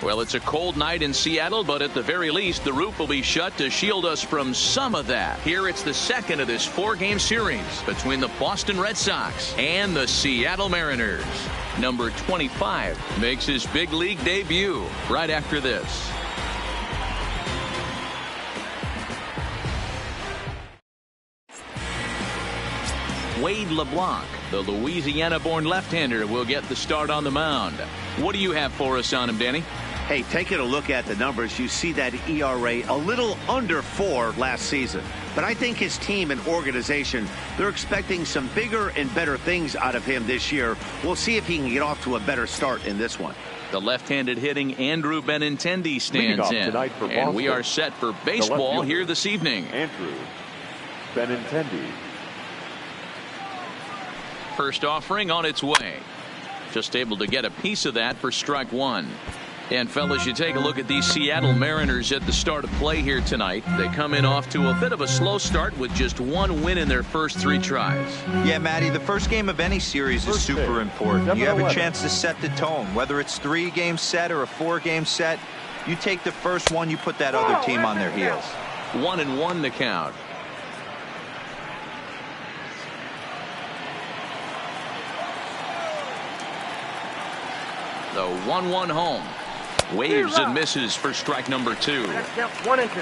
Well, it's a cold night in Seattle, but at the very least, the roof will be shut to shield us from some of that. Here it's the second of this 4-game series between the Boston Red Sox and the Seattle Mariners. Number 25 makes his big league debut right after this. Wade LeBlanc, the Louisiana-born left-hander, will get the start on the mound. What do you have for us on him, Danny? Hey, taking a look at the numbers, you see that ERA a little under 4 last season. But I think his team and organization, they're expecting some bigger and better things out of him this year. We'll see if he can get off to a better start in this one. The left-handed hitting Andrew Benintendi stands in. And we are set for baseball here this evening. Andrew Benintendi. First offering on its way. Just able to get a piece of that for strike one. And fellas, you take a look at these Seattle Mariners at the start of play here tonight. They come in off to a bit of a slow start with just 1 win in their first 3 tries. Yeah, Matty, the first game of any series is super important. You have a chance to set the tone, whether it's 3-game set or a 4-game set. You take the first one, you put that other team on their heels. 1-1 the count. The 1-1 home. Waves and misses for strike number 2. 1 and 2.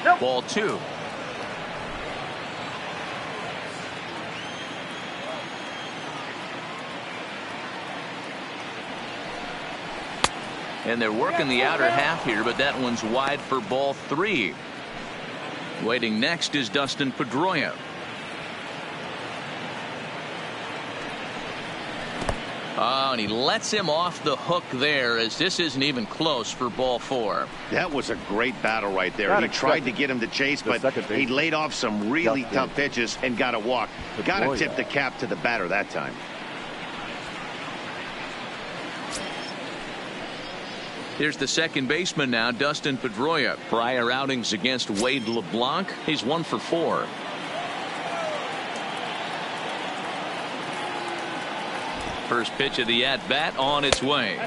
Nope. Ball 2. And they're working the outer half here, but that one's wide for ball 3. Waiting next is Dustin Pedroia. Oh, and he lets him off the hook there, as this isn't even close for ball 4. That was a great battle right there. He tried to get him to chase, but he laid off some really tough pitches and got a walk. Got to tip the cap to the batter that time. Here's the second baseman now, Dustin Pedroia. Prior outings against Wade LeBlanc, he's 1 for 4. First pitch of the at-bat on its way.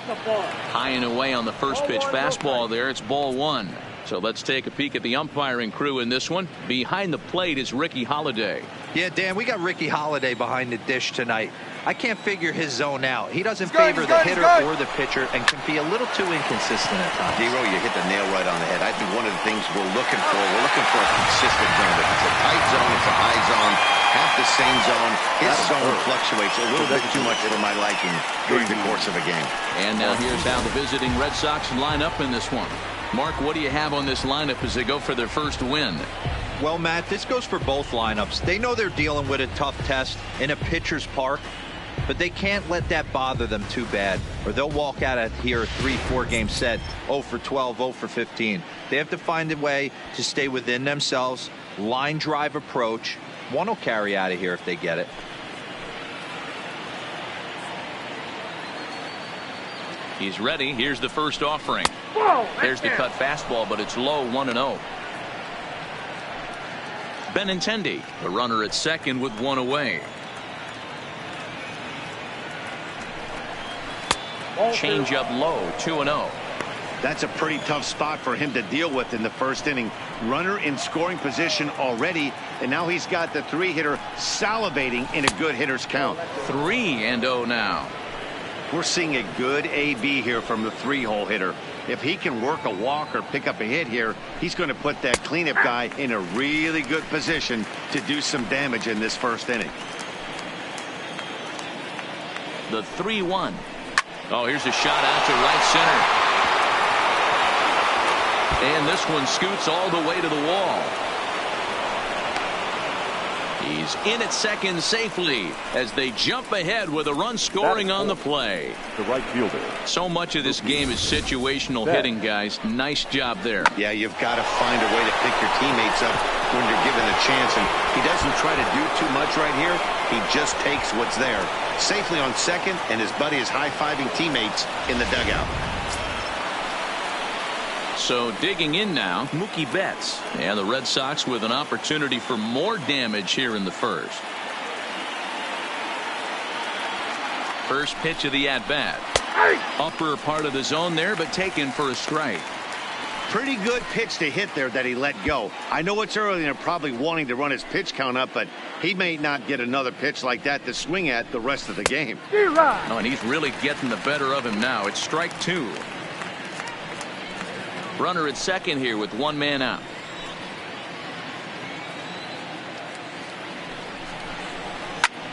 High and away on the first pitch fastball there. It's ball 1. So let's take a peek at the umpiring crew in this one. Behind the plate is Ricky Holiday. Yeah, Dan, we got Ricky Holiday behind the dish tonight. I can't figure his zone out. He doesn't favor the hitter or the pitcher and can be a little too inconsistent at times. Zero, you hit the nail right on the head. I think one of the things we're looking for a consistent zone. If it's a tight zone, it's a high zone, half the same zone. His zone fluctuates a little bit too much for my liking during the course of a game. And now here's how the visiting Red Sox line up in this one. Mark, what do you have on this lineup as they go for their first win? Well, Matt, this goes for both lineups. They know they're dealing with a tough test in a pitcher's park, but they can't let that bother them too bad, or they'll walk out of here a 3-4 game set 0 for 12, 0 for 15. They have to find a way to stay within themselves. Line drive approach. One will carry out of here if they get it. He's ready. Here's the first offering. There's the cut fastball, but it's low, 1-0. Benintendi, the runner at second with 1 away. Change up low, 2-0. That's a pretty tough spot for him to deal with in the first inning. Runner in scoring position already, and now he's got the 3-hitter salivating in a good hitter's count. 3-0 now. We're seeing a good AB here from the 3-hole hitter. If he can work a walk or pick up a hit here, he's going to put that cleanup guy in a really good position to do some damage in this first inning. The 3-1. Oh, here's a shot out to right center. And this one scoots all the way to the wall. He's in at second safely as they jump ahead with a run scoring on the play. The right fielder. So much of this game is situational hitting, guys. Nice job there. Yeah, you've got to find a way to pick your teammates up when you're given a chance, and he doesn't try to do too much right here. He just takes what's there. Safely on second, and his buddy is high-fiving teammates in the dugout. So digging in now, Mookie Betts. And the Red Sox with an opportunity for more damage here in the first. First pitch of the at-bat. Upper part of the zone there, but taken for a strike. Pretty good pitch to hit there that he let go. I know it's early and they're probably wanting to run his pitch count up, but he may not get another pitch like that to swing at the rest of the game. Oh, and he's really getting the better of him now. It's strike two. Runner at second here with one man out.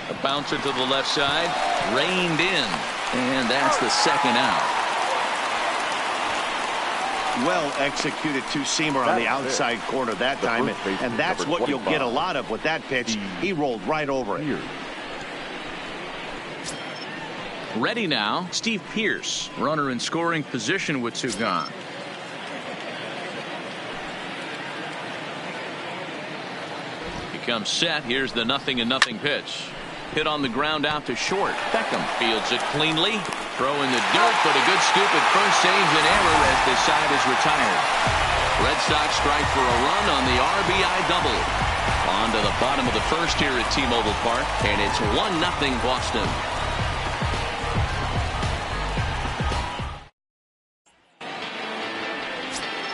A bouncer to the left side, reined in, and that's the second out. Well executed two-seamer on the outside corner that time, and that's what you'll get a lot of with that pitch. He rolled right over it. Ready now, Steve Pearce, runner in scoring position with two gone. He comes set. Here's the 0-0 pitch. Hit on the ground out to short. Beckham fields it cleanly. Throw in the dirt, but a good scoop at first saves an error as the side is retired. Red Sox strike for a run on the RBI double. On to the bottom of the first here at T-Mobile Park, and it's 1-0 Boston.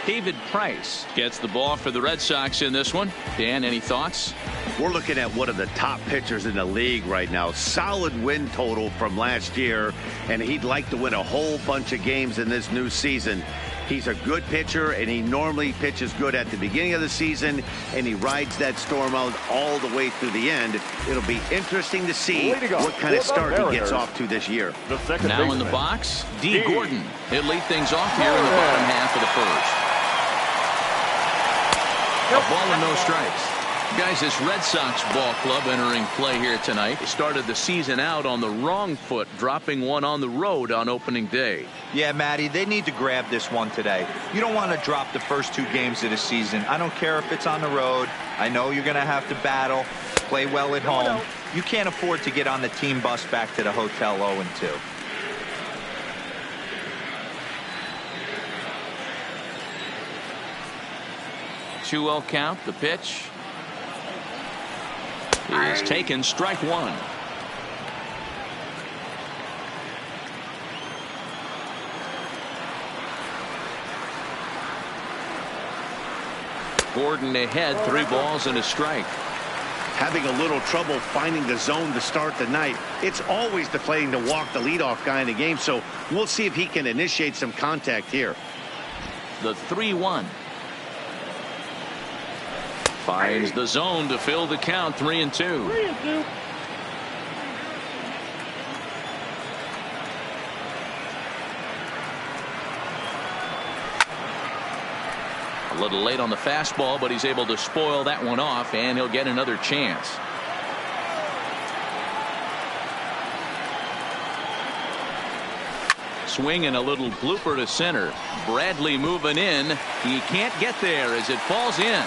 David Price gets the ball for the Red Sox in this one. Dan, any thoughts? We're looking at one of the top pitchers in the league right now. Solid win total from last year, and he'd like to win a whole bunch of games in this new season. He's a good pitcher, and he normally pitches good at the beginning of the season, and he rides that storm out all the way through the end. It'll be interesting to see what kind of start he gets off to this year. Now in the box, D. Gordon. He'll lead things off here in the bottom half of the first. A ball and no strikes. Guys, this Red Sox ball club entering play here tonight. They started the season out on the wrong foot, dropping one on the road on opening day. Yeah, Matty, they need to grab this one today. You don't want to drop the first two games of the season. I don't care if it's on the road. I know you're going to have to battle, play well at home. You can't afford to get on the team bus back to the hotel 0-2. Two-0 count. The pitch is taken. Strike one. Gordon ahead, 3 balls and a strike. Having a little trouble finding the zone to start the night. It's always deflating to walk the leadoff guy in the game, so we'll see if he can initiate some contact here. The 3-1. Finds the zone to fill the count. 3-2. A little late on the fastball, but he's able to spoil that one off, and he'll get another chance. Swing and a little blooper to center. Bradley moving in. He can't get there as it falls in.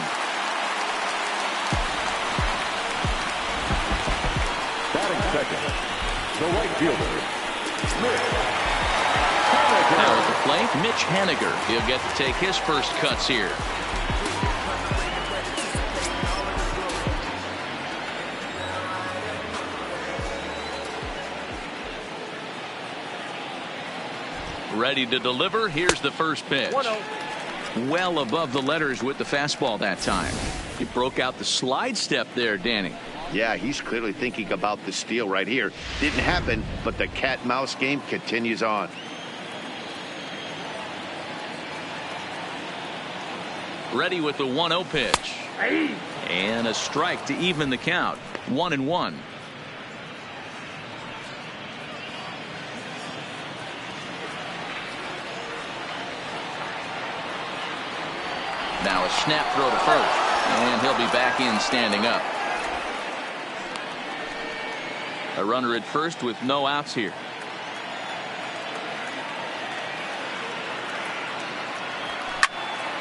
Second, the right fielder, Now at the plate, Mitch Haniger. He'll get to take his first cuts here. Ready to deliver. Here's the first pitch. Well above the letters with the fastball that time. He broke out the slide step there, Danny. Yeah, he's clearly thinking about the steal right here. Didn't happen, but the cat-mouse game continues on. Ready with the 1-0 pitch. And a strike to even the count. 1-1. Now a snap throw to first. And he'll be back in standing up. A runner at first with no outs here.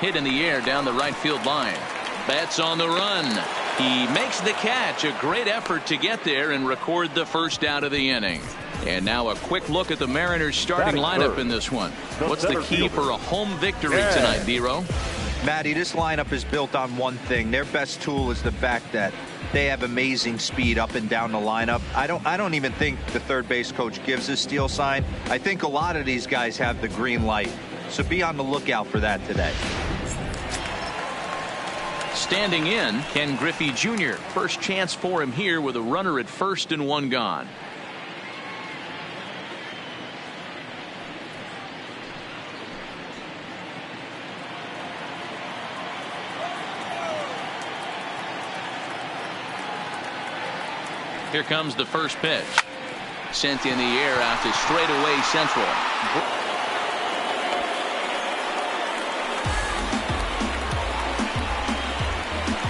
Hit in the air down the right field line. Betts on the run. He makes the catch. A great effort to get there and record the first out of the inning. And now a quick look at the Mariners starting lineup in this one. What's the key for a home victory tonight, D-Row? Matty, this lineup is built on one thing. Their best tool is the fact that they have amazing speed up and down the lineup. I don't even think the third base coach gives a steal sign. I think a lot of these guys have the green light. So be on the lookout for that today. Standing in, Ken Griffey Jr. First chance for him here with a runner at first and one gone. Here comes the first pitch. Sent in the air out to straightaway central.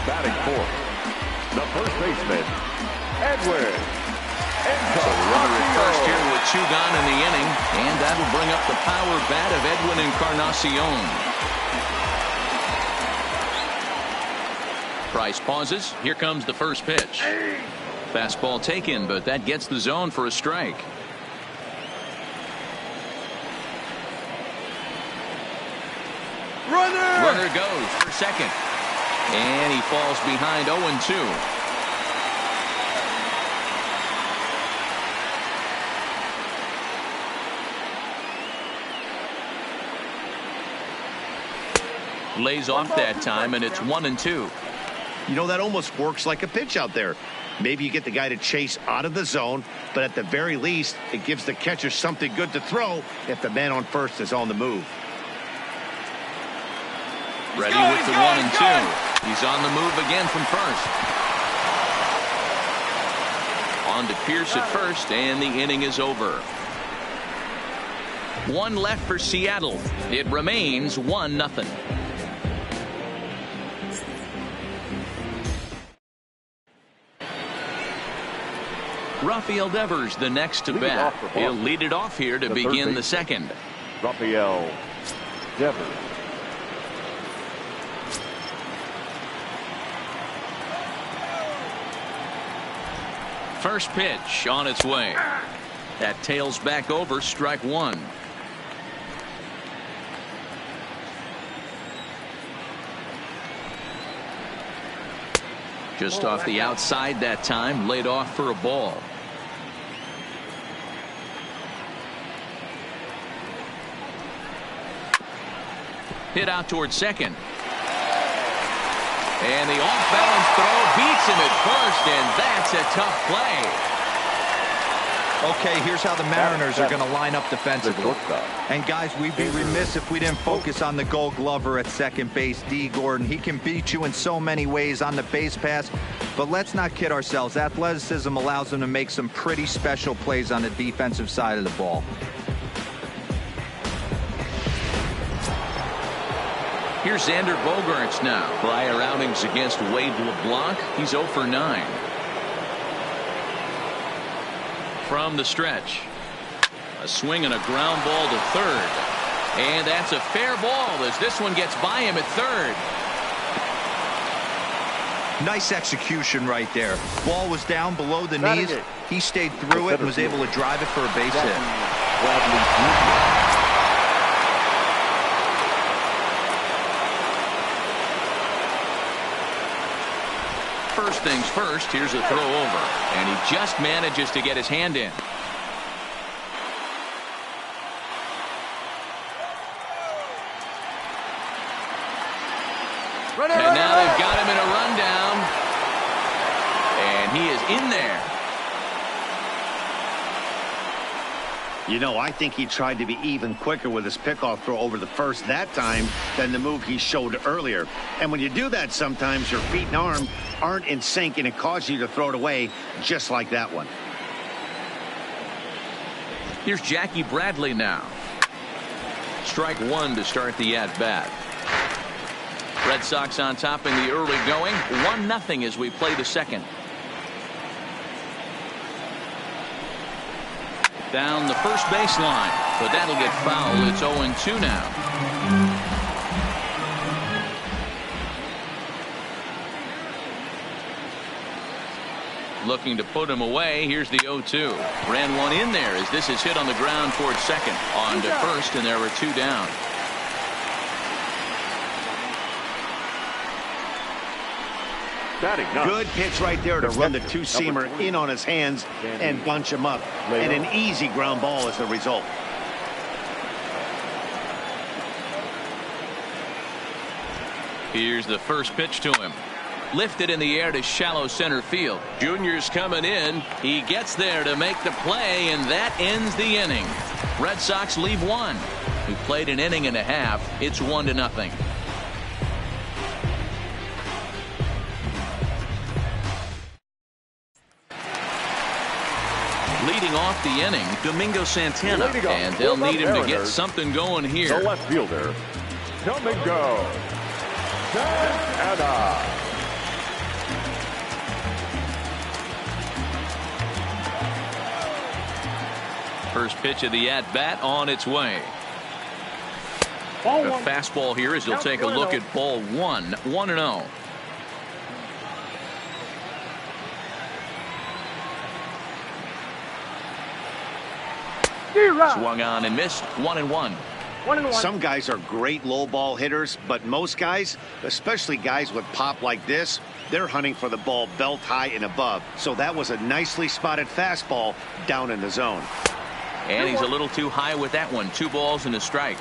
Batting fourth, the first baseman, Edwin. So runner at first here with two gone in the inning, and that'll bring up the power bat of Edwin Encarnacion. Price pauses. Here comes the first pitch. Fastball taken, but that gets the zone for a strike. Runner goes for second. And he falls behind 0-2. Lays off that time, and it's 1-2. You know, that almost works like a pitch out there. Maybe you get the guy to chase out of the zone, but at the very least, it gives the catcher something good to throw if the man on first is on the move. Ready with the 1-2. He's on the move again from first. On to Pierce at first, and the inning is over. One left for Seattle. It remains 1-0. Rafael Devers, the next to bat. He'll lead it off here to begin the second. Rafael Devers. First pitch on its way. That tails back over, strike one. Just off the outside that time, laid off for a ball. Hit out towards second. And the off-balance throw beats him at first, and that's a tough play. Okay, here's how the Mariners are going to line up defensively. And guys, we'd be remiss if we didn't focus on the Gold Glover at second base, D. Gordon. He can beat you in so many ways on the base pass, but let's not kid ourselves. Athleticism allows him to make some pretty special plays on the defensive side of the ball. Here's Xander Bogaerts now. Prior outings against Wade LeBlanc, he's 0 for 9. From the stretch, a swing and a ground ball to third, and that's a fair ball as this one gets by him at third. Nice execution right there. Ball was down below the knees. He stayed through it and was able to drive it for a base hit. First things first, here's a throw over, and he just manages to get his hand in. And now they've got him in a rundown, and he is in there. You know, I think he tried to be even quicker with his pickoff throw over the first that time than the move he showed earlier. And when you do that, sometimes your feet and arm aren't in sync, and it causes you to throw it away just like that one. Here's Jackie Bradley now. Strike one to start the at-bat. Red Sox on top in the early going. 1-0 as we play the second. Down the first baseline, but that'll get foul. It's 0-2 now. looking to put him away. Here's the 0-2. Ran one in there as this is hit on the ground towards second. On to first, and there were two down. Good pitch right there to run the two-seamer in on his hands and bunch him up. And an easy ground ball as the result. Here's the first pitch to him. Lifted in the air to shallow center field. Junior's coming in. He gets there to make the play, and that ends the inning. Red Sox leave one. We played an inning and a half. It's 1-0. Leading off the inning, Domingo Santana, and they'll need him to get something going here. The left fielder, Domingo Santana. First pitch of the at-bat on its way. A fastball here as he'll take a look at ball one. 1-0. Swung on and missed. 1-1. Some guys are great low ball hitters, but most guys, especially guys with pop like this, they're hunting for the ball belt high and above. So that was a nicely spotted fastball down in the zone. And he's a little too high with that one. 2 balls and a strike.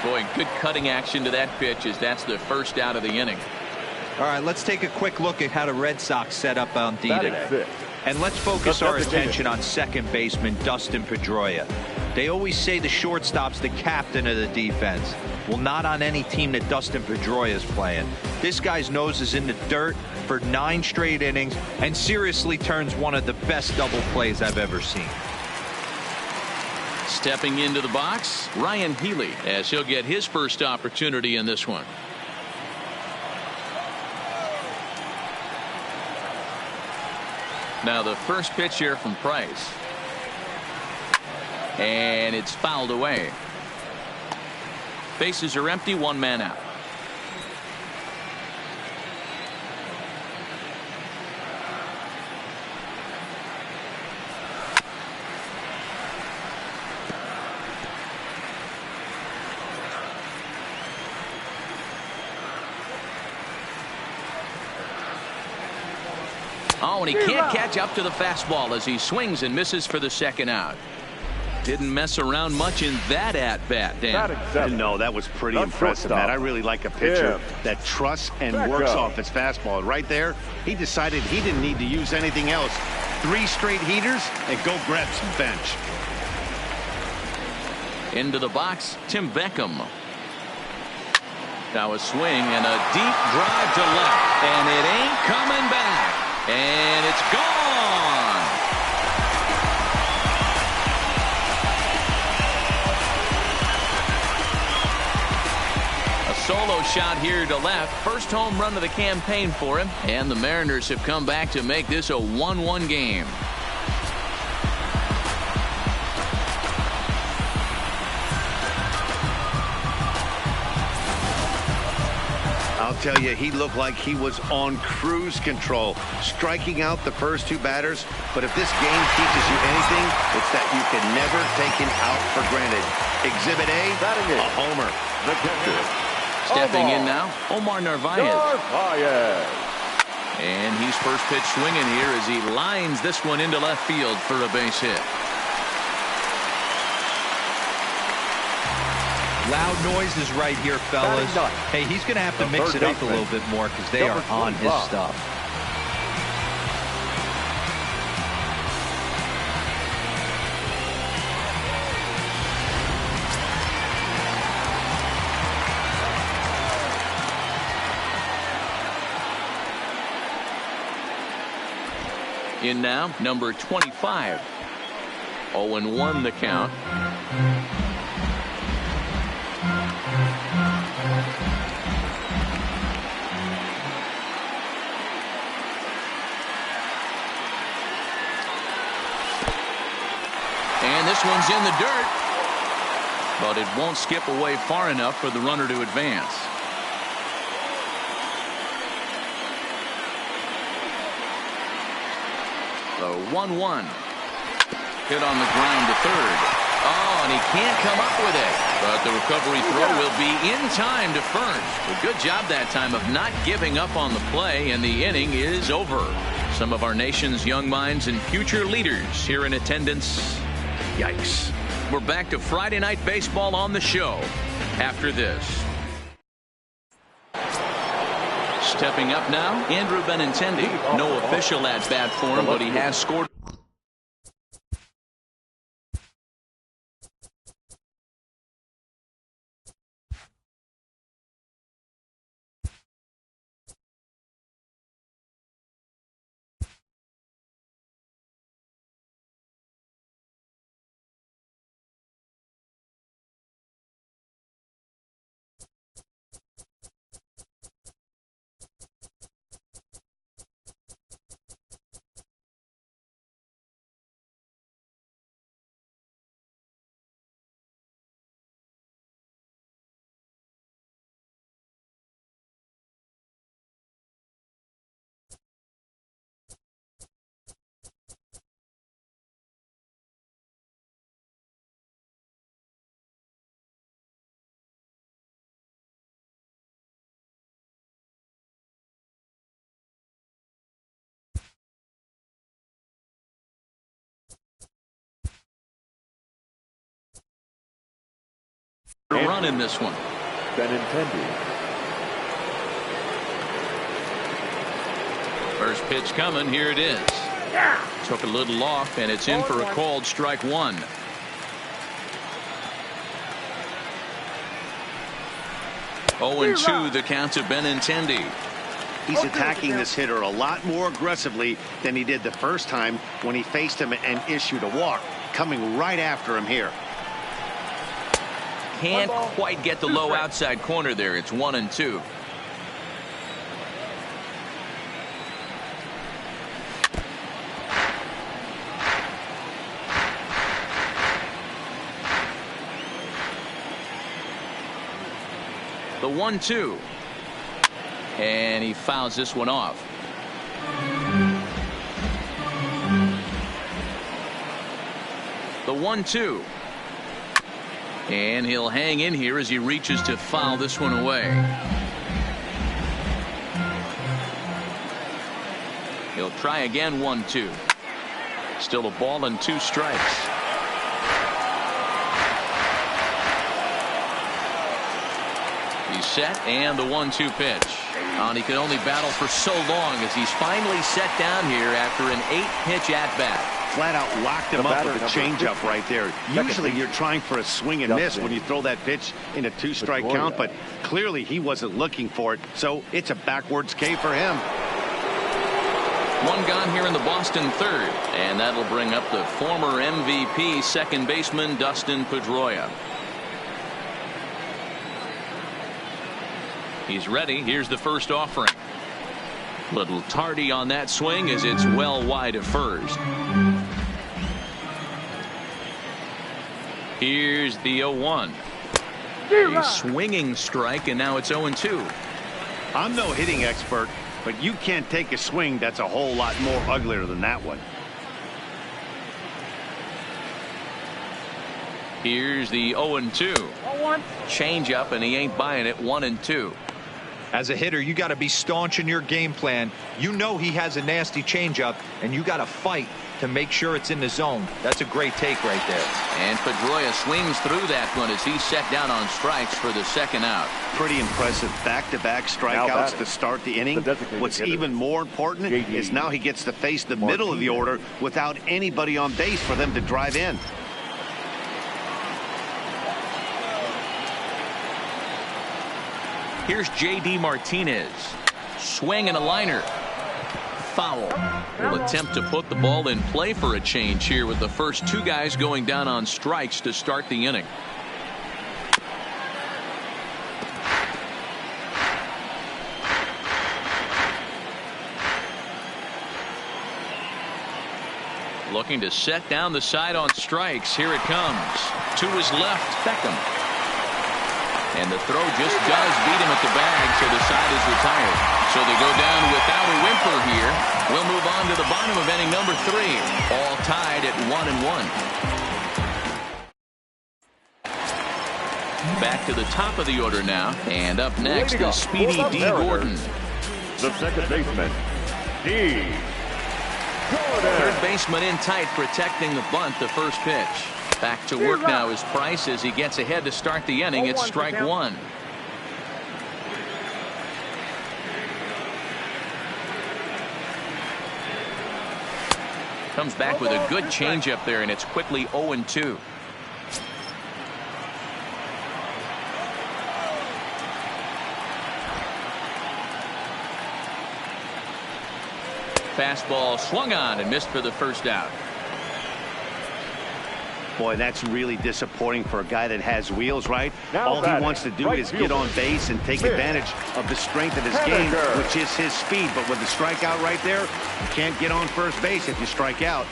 Boy, good cutting action to that pitch as that's the first out of the inning. All right, let's take a quick look at how the Red Sox set up on D today. And let's focus our attention on second baseman Dustin Pedroia. They always say the shortstop's the captain of the defense. Well, not on any team that Dustin Pedroia is playing. This guy's nose is in the dirt for 9 straight innings and seriously turns one of the best double plays I've ever seen. Stepping into the box, Ryan Healy, as he'll get his first opportunity in this one. Now the first pitch here from Price. And it's fouled away. Bases are empty, 1 man out. Oh, and he can't catch up to the fastball as he swings and misses for the second out. Didn't mess around much in that at-bat, Dan. No, that was pretty impressive, man. I really like a pitcher that trusts and works off his fastball. Right there, he decided he didn't need to use anything else. 3 straight heaters and go grab some bench. Into the box, Tim Beckham. Now a swing and a deep drive to left, and it ain't coming back. And it's gone. A solo shot here to left. First home run of the campaign for him. And the Mariners have come back to make this a 1-1 game. I'll tell you, he looked like he was on cruise control, striking out the first 2 batters. But if this game teaches you anything, it's that you can never take him out for granted. Exhibit A, a homer. Stepping in now, Omar Narvaez. And he's first pitch swinging here as he lines this one into left field for a base hit. Loud noises right here, fellas. Hey, he's going to have to mix it up a little bit more because they are on his stuff. In now, number 25. 0-1 the count. This one's in the dirt, but it won't skip away far enough for the runner to advance. The 1-1. Hit on the ground to third. Oh, and he can't come up with it. But the recovery throw will be in time to first. A good job that time of not giving up on the play, and the inning is over. Some of our nation's young minds and future leaders here in attendance. Yikes. We're back to Friday Night Baseball on the show after this. Stepping up now, Andrew Benintendi. No official at-bat for him, but he has scored. Run in this one. Benintendi. First pitch coming. Here it is. Took a little off, and it's in for a called strike one. Oh, and 2 the count to Benintendi. He's attacking this hitter a lot more aggressively than he did the first time when he faced him and issued a walk. Coming right after him here. Can't quite get the low outside corner there. It's 1-2. The 1-2. And he fouls this one off. The 1-2. And he'll hang in here as he reaches to foul this one away. He'll try again. 1-2. Still a ball and 2 strikes. He's set, and the 1-2 pitch. And he can only battle for so long as he's finally set down here after an 8-pitch at-bat. Flat out locked him up with a changeup right there. Usually you're trying for a swing and miss when you throw that pitch in a 2-strike count, but clearly he wasn't looking for it, so it's a backwards K for him. One gone here in the Boston third, and that'll bring up the former MVP second baseman Dustin Pedroia. He's ready. Here's the first offering. Little tardy on that swing as it's well wide of first. Here's the 0-1. A swinging strike, and now it's 0-2. I'm no hitting expert, but you can't take a swing that's a whole lot more uglier than that one. Here's the 0-2. Change up, and he ain't buying it. 1-2. As a hitter, you got to be staunch in your game plan. You know he has a nasty changeup, and you got to fight to make sure it's in the zone. That's a great take right there. And Pedroia swings through that one as he's set down on strikes for the second out. Pretty impressive back-to-back strikeouts to start the inning. What's even more important is now he gets to face the middle of the order without anybody on base for them to drive in. Here's J.D. Martinez. Swing and a liner. Foul. Will attempt to put the ball in play for a change here with the first 2 guys going down on strikes to start the inning. Looking to set down the side on strikes. Here it comes. To his left, Beckham. And the throw just does beat him at the bag, so the side is retired. So they go down without a whimper here. We'll move on to the bottom of inning number 3. All tied at 1-1. Back to the top of the order now. And up next is Speedy D. Gordon. The second baseman, D. Gordon. Third baseman in tight, protecting the bunt, the first pitch. Back to work now is Price as he gets ahead to start the inning. It's strike 1. Comes back with a good changeup there, and it's quickly 0-2. Fastball swung on and missed for the first out. Boy, that's really disappointing for a guy that has wheels, right? Now All he wants to do is get on base and take advantage of the strength of his game, which is his speed. But with the strikeout right there, you can't get on first base if you strike out.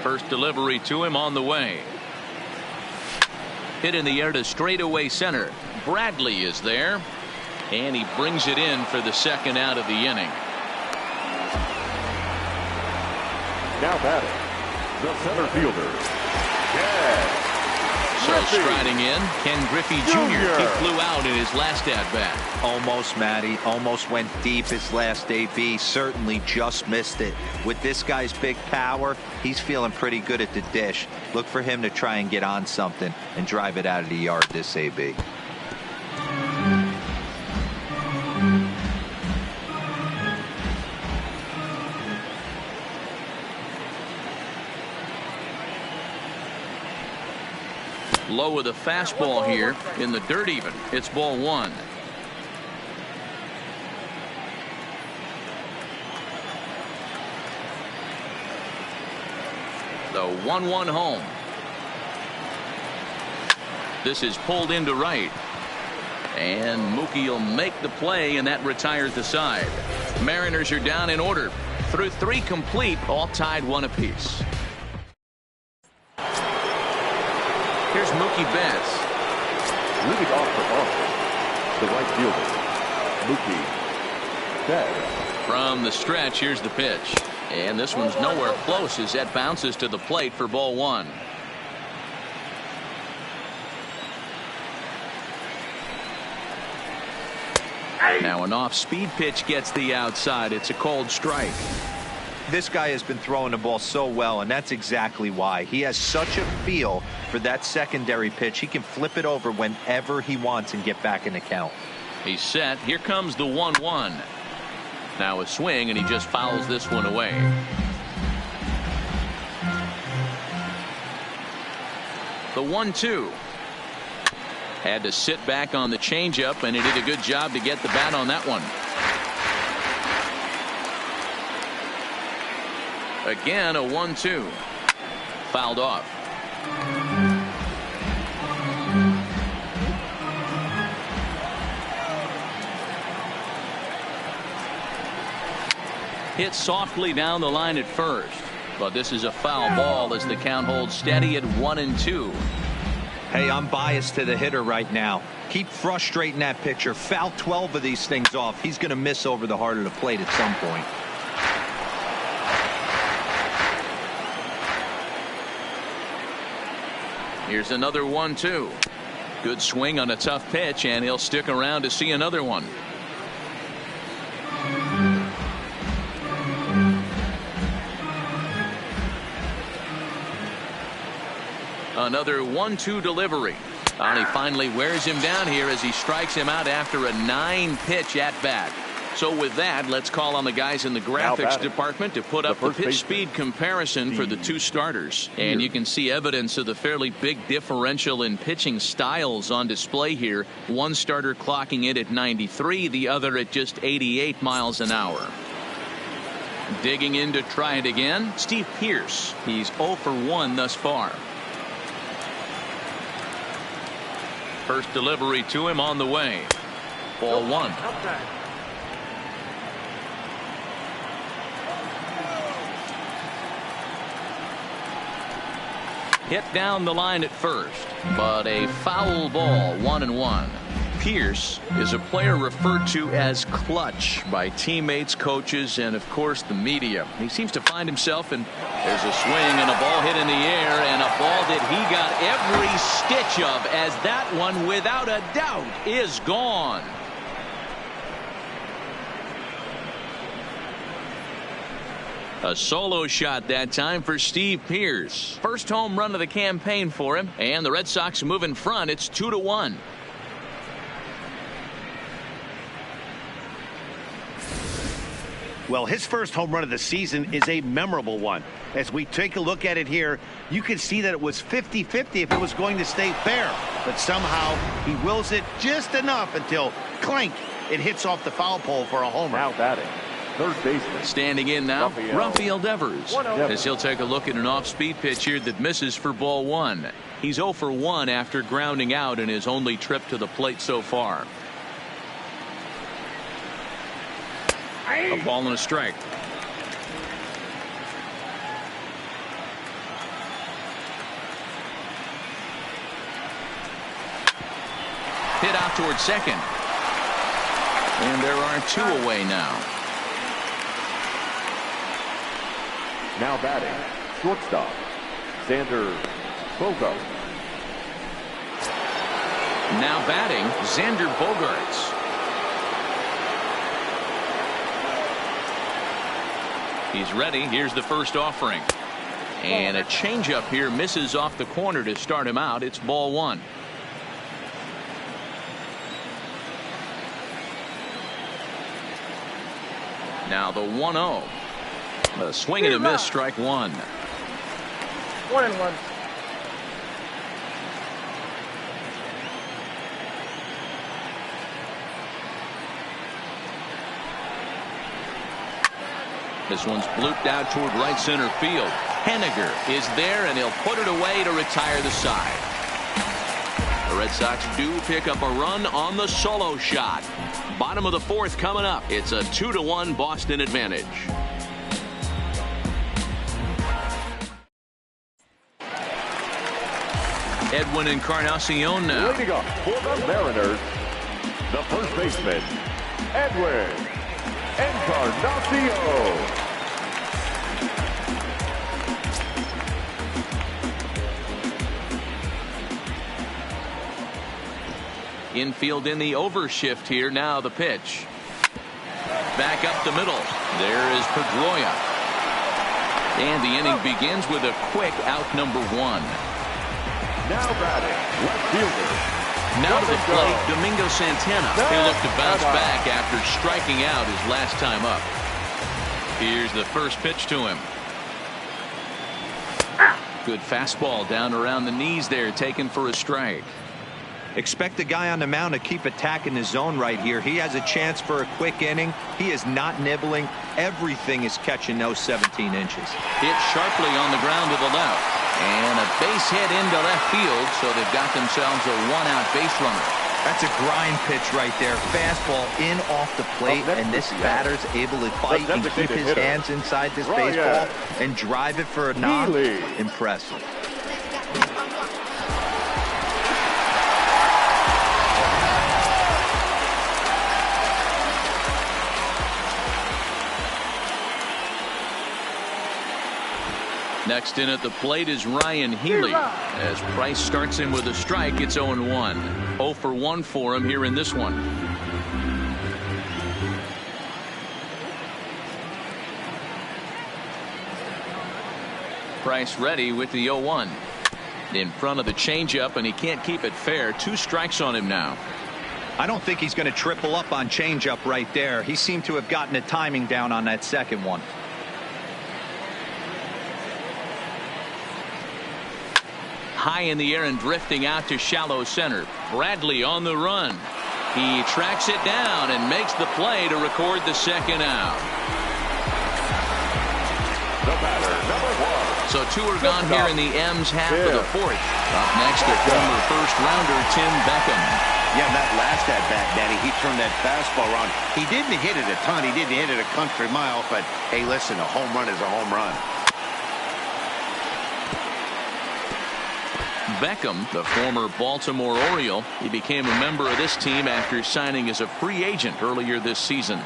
First delivery to him on the way. Hit in the air to straightaway center. Bradley is there. And he brings it in for the second out of the inning. Now batting, the center fielder, KEN So striding in, Ken Griffey Jr. He flew out in his last at-bat. Almost, Matty. Almost went deep his last AB. Certainly just missed it. With this guy's big power, he's feeling pretty good at the dish. Look for him to try and get on something and drive it out of the yard this AB. Low with a fastball here in the dirt even. It's ball 1. The 1-1 home. This is pulled into right. And Mookie will make the play, and that retires the side. Mariners are down in order. Through 3 complete, all tied 1 apiece. Here's Mookie Betts. leading off the offense, the right fielder, Mookie Betts. From the stretch, here's the pitch. And this one's nowhere close as that bounces to the plate for ball 1. Now an off-speed pitch gets the outside. It's a cold strike. This guy has been throwing the ball so well, and that's exactly why. He has such a feel for that secondary pitch. He can flip it over whenever he wants and get back in the count. He's set. Here comes the 1-1. Now a swing, and he just fouls this one away. The 1-2. Had to sit back on the changeup, and he did a good job to get the bat on that one. Again, a 1-2. Fouled off. Hit softly down the line at first, but this is a foul ball as the count holds steady at 1-2. Hey, I'm biased to the hitter right now. Keep frustrating that pitcher. Foul 12 of these things off. He's going to miss over the heart of the plate at some point. Here's another 1-2. Good swing on a tough pitch, and he'll stick around to see another one. Another 1-2 delivery. And he finally wears him down here as he strikes him out after a 9-pitch at bat. So with that, let's call on the guys in the graphics department to put up the pitch speed comparison for the two starters. And you can see evidence of the fairly big differential in pitching styles on display here. One starter clocking it at 93, the other at just 88 miles an hour. Digging in to try it again, Steve Pearce. He's 0 for 1 thus far. First delivery to him on the way. Ball 1. Hit down the line at first, but a foul ball, 1-1. Pierce is a player referred to as clutch by teammates, coaches, and of course the media. He seems to find himself, and there's a swing and a ball hit in the air, and a ball that he got every stitch of, as that one without a doubt is gone. A solo shot that time for Steve Pierce. First home run of the campaign for him, and the Red Sox move in front. It's 2-1. Well, his first home run of the season is a memorable one. As we take a look at it here, you can see that it was 50-50 if it was going to stay fair. But somehow he wills it just enough until, clank, it hits off the foul pole for a homer. Now batting, third baseman. Standing in now, Rafael Devers. As he'll take a look at an off-speed pitch here that misses for ball 1. He's 0 for 1 after grounding out in his only trip to the plate so far. A ball and a strike. Hit out towards second. And there are 2 away now. Now batting, shortstop, Xander Bogaerts. Now batting, Xander Bogaerts. He's ready. Here's the first offering. And a changeup here misses off the corner to start him out. It's ball 1. Now the 1-0. A swing and a miss, strike 1. 1-1. This one's blooped out toward right center field. Henniger is there, and he'll put it away to retire the side. The Red Sox do pick up a run on the solo shot. Bottom of the 4th coming up. It's a 2-1 Boston advantage. Edwin Encarnacion now. Leading up for the Mariners, the first baseman, Edwin Encarnacion. Infield in the overshift here. Now the pitch. Back up the middle. There is Pedroia. And the inning begins with a quick out number 1. Now batting, left fielder. Now to the plate, Domingo Santana. He'll look to bounce back after striking out his last time up. Here's the first pitch to him. Good fastball down around the knees there, taken for a strike. Expect the guy on the mound to keep attacking the zone right here. He has a chance for a quick inning. He is not nibbling. Everything is catching those 17 inches. Hit sharply on the ground to the left. And a base hit into left field, so they've got themselves a 1-out base runner. That's a grind pitch right there. Fastball in off the plate, and this batter's able to fight and keep his hands inside this baseball and drive it for a knock. Impressive. Next in at the plate is Ryan Healy. As Price starts him with a strike, it's 0-1. 0 for 1 for him here in this one. Price ready with the 0-1. In front of the changeup, and he can't keep it fair. 2 strikes on him now. I don't think he's going to triple up on changeup right there. He seemed to have gotten the timing down on that second one. High in the air and drifting out to shallow center. Bradley on the run. He tracks it down and makes the play to record the second out. The batter, number 1. So 2 are gone here in the M's half of the 4th. Up next, a former first-rounder, Tim Beckham. Yeah, that last at-bat, Danny, he turned that fastball around. He didn't hit it a ton. He didn't hit it a country mile. But, hey, listen, a home run is a home run. Beckham, the former Baltimore Oriole. He became a member of this team after signing as a free agent earlier this season.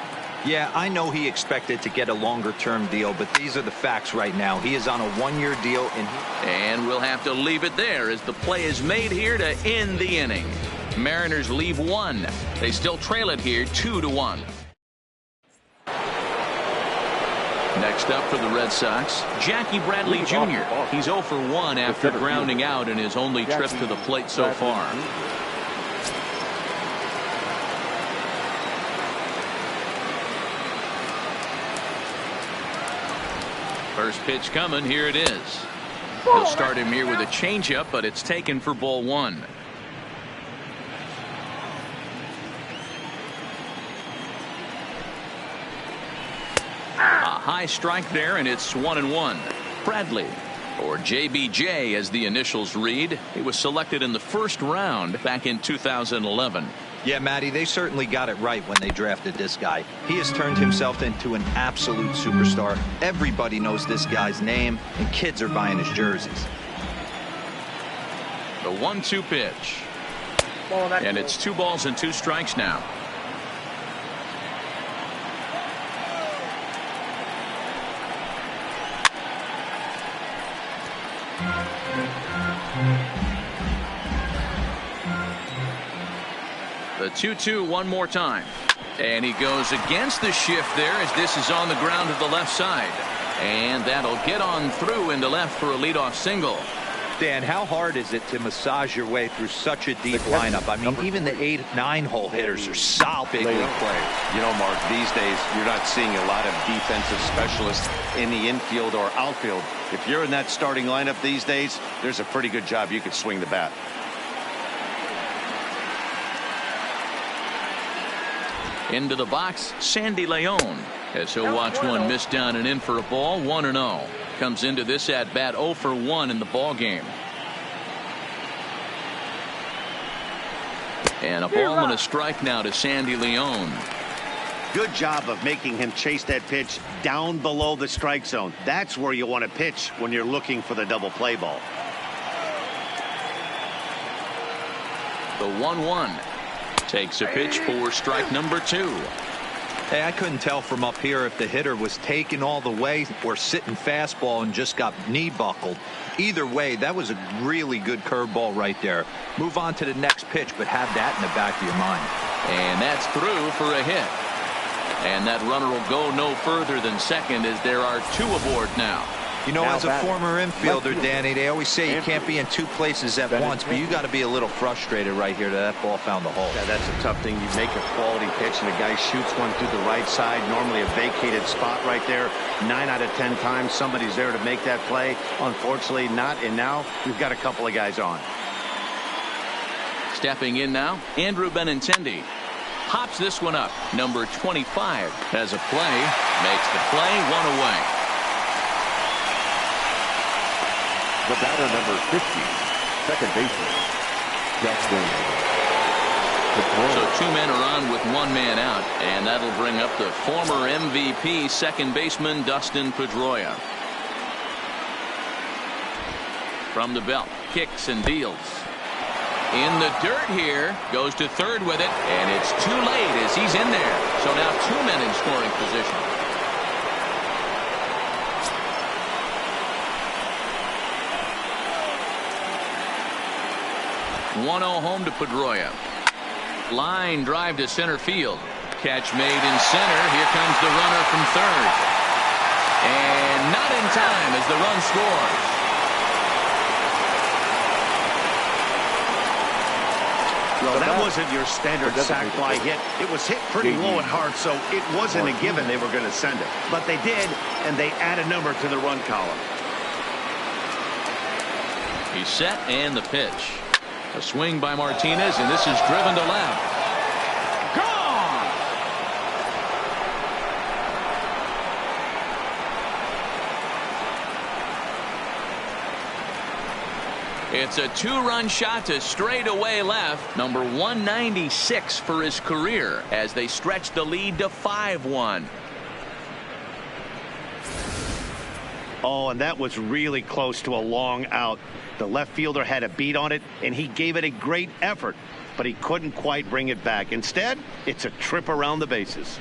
Yeah, I know he expected to get a longer-term deal, but these are the facts right now. He is on a one-year deal, and we'll have to leave it there as the play is made here to end the inning. Mariners leave one. They still trail it here 2-1. Next up for the Red Sox, Jackie Bradley Jr. He's 0 for 1 after grounding out in his only trip to the plate so far. First pitch coming. Here it is. He'll start him here with a changeup, but it's taken for ball 1. A high strike there, and it's 1-1. Bradley, or JBJ as the initials read. He was selected in the first round back in 2011. Yeah, Matty, they certainly got it right when they drafted this guy. He has turned himself into an absolute superstar. Everybody knows this guy's name, and kids are buying his jerseys. The 1-2 pitch. And it's 2 balls and 2 strikes now. The 2-2 one more time. And he goes against the shift there as this is on the ground to the left side. And that'll get on through into left for a leadoff single. Dan, how hard is it to massage your way through such a deep lineup? I mean, even the 8-9 hole hitters are solid big league players. You know, Mark, these days you're not seeing a lot of defensive specialists in the infield or outfield. If you're in that starting lineup these days, there's a pretty good job you could swing the bat. Into the box, Sandy Leon, as he'll watch one miss down and in for a ball. 1-0. Comes into this at bat 0 for 1 in the ball game. And a ball and a strike now to Sandy Leon. Good job of making him chase that pitch down below the strike zone. That's where you want to pitch when you're looking for the double play ball. The 1-1. Takes a pitch for strike number 2. Hey, I couldn't tell from up here if the hitter was taking all the way or sitting fastball and just got knee buckled. Either way, that was a really good curveball right there. Move on to the next pitch, but have that in the back of your mind. And that's through for a hit. And that runner will go no further than second as there are 2 aboard now. You know, as a former infielder, Danny, they always say you can't be in 2 places at once, but you got to be a little frustrated right here that ball found the hole. Yeah, that's a tough thing. You make a quality pitch and a guy shoots one through the right side, normally a vacated spot right there. 9 out of 10 times somebody's there to make that play. Unfortunately not, and now we've got a couple of guys on. Stepping in now, Andrew Benintendi. Hops this one up. Number 25 has a play, makes the play, 1 away. The batter, number 50, second baseman, Justin. So 2 men are on with 1 man out, and that'll bring up the former MVP second baseman Dustin Pedroia. From the belt, kicks and deals. In the dirt here, goes to third with it, and it's too late as he's in there. So now 2 men in scoring position. 1-0 home to Pedroia. Line drive to center field. Catch made in center. Here comes the runner from third. And not in time as the run scores. Well, that wasn't your standard sac fly hit. It was hit pretty low and hard, so it wasn't a given they were going to send it. But they did, and they add a number to the run column. He's set, and the pitch. A swing by Martinez, and this is driven to left. Gone! It's a 2-run shot to straightaway left. Number 196 for his career as they stretch the lead to 5-1. Oh, and that was really close to a long out. The left fielder had a beat on it, and he gave it a great effort, but he couldn't quite bring it back. Instead, it's a trip around the bases.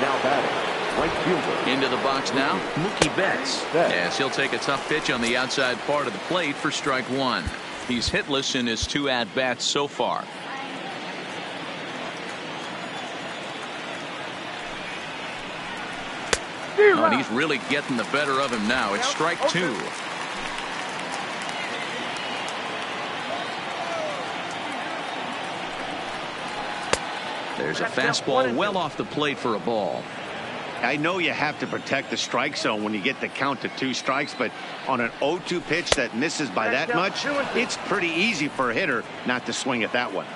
Now batting, right fielder. Into the box now, Mookie Betts. As he'll take a tough pitch on the outside part of the plate for strike one. He's hitless in his 2 at-bats so far. Oh, and he's really getting the better of him now. It's strike 2. There's a fastball well off the plate for a ball. I know you have to protect the strike zone when you get the count to 2 strikes, but on an 0-2 pitch that misses by that much, it's pretty easy for a hitter not to swing at that one.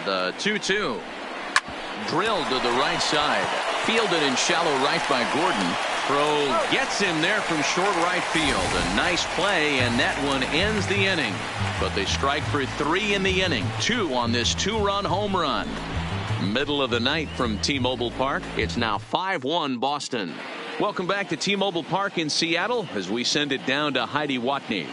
The 2-2. Drilled to the right side. Fielded in shallow right by Gordon. Throw gets him there from short right field. A nice play, and that one ends the inning. But they strike for 3 in the inning. 2 on this 2-run home run. Middle of the night from T-Mobile Park. It's now 5-1 Boston. Welcome back to T-Mobile Park in Seattle as we send it down to Heidi Watney.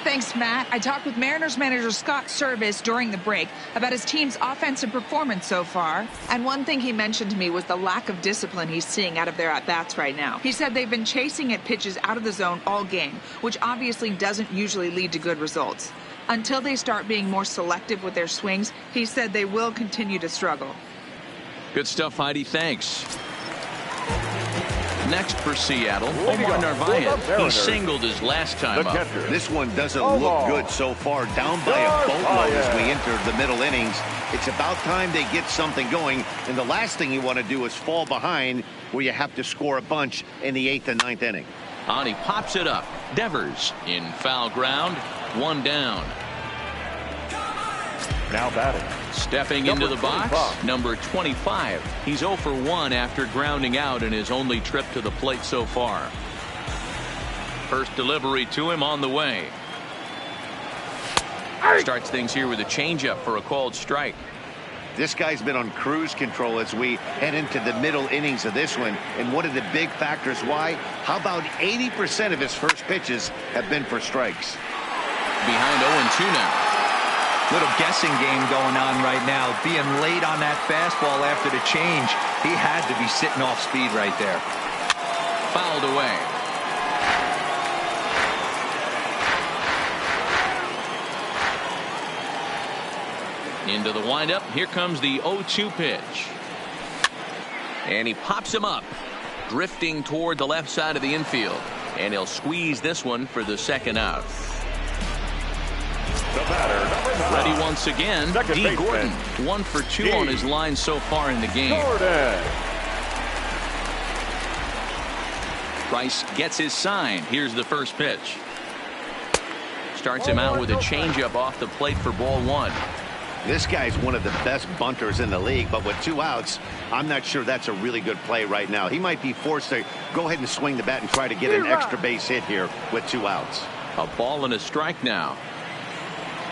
Thanks, Matt. I talked with Mariners manager Scott Service during the break about his team's offensive performance so far. And one thing he mentioned to me was the lack of discipline he's seeing out of their at-bats right now. He said they've been chasing at pitches out of the zone all game, which obviously doesn't usually lead to good results. Until they start being more selective with their swings, he said they will continue to struggle. Good stuff, Heidi. Thanks. Next for Seattle, Omar Narvaez. He singled his last time up. This one doesn't look good so far. Down by a boatload as we enter the middle innings. It's about time they get something going, and the last thing you want to do is fall behind where you have to score a bunch in the 8th and 9th inning. And he pops it up. Devers in foul ground. 1 down. Now batting. Stepping into the box, number 25. He's 0 for 1 after grounding out in his only trip to the plate so far. First delivery to him on the way. Starts things here with a changeup for a called strike. This guy's been on cruise control as we head into the middle innings of this one. And one of the big factors why, how about 80% of his first pitches have been for strikes? Behind 0-2 now. Little guessing game going on right now. Being late on that fastball after the change. He had to be sitting off speed right there. Fouled away. Into the windup. Here comes the 0-2 pitch. And he pops him up. Drifting toward the left side of the infield. And he'll squeeze this one for the second out. The batter, number 9. Ready once again, D. Gordon. 1 for 2 on his line so far in the game. Gordon. Price gets his sign. Here's the first pitch. Starts him out with a changeup off the plate for ball 1. This guy's one of the best bunters in the league, but with 2 outs, I'm not sure that's a really good play right now. He might be forced to go ahead and swing the bat and try to get an extra base hit here with 2 outs. A ball and a strike now.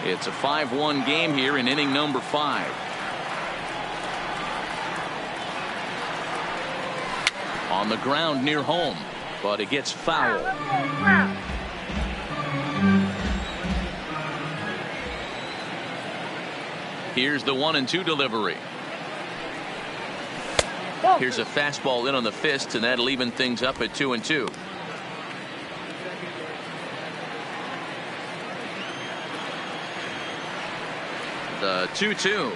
It's a 5-1 game here in inning number 5. On the ground near home, but it gets foul. Here's the 1-2 delivery. Here's a fastball in on the fist, and that'll even things up at 2-2. The 2-2.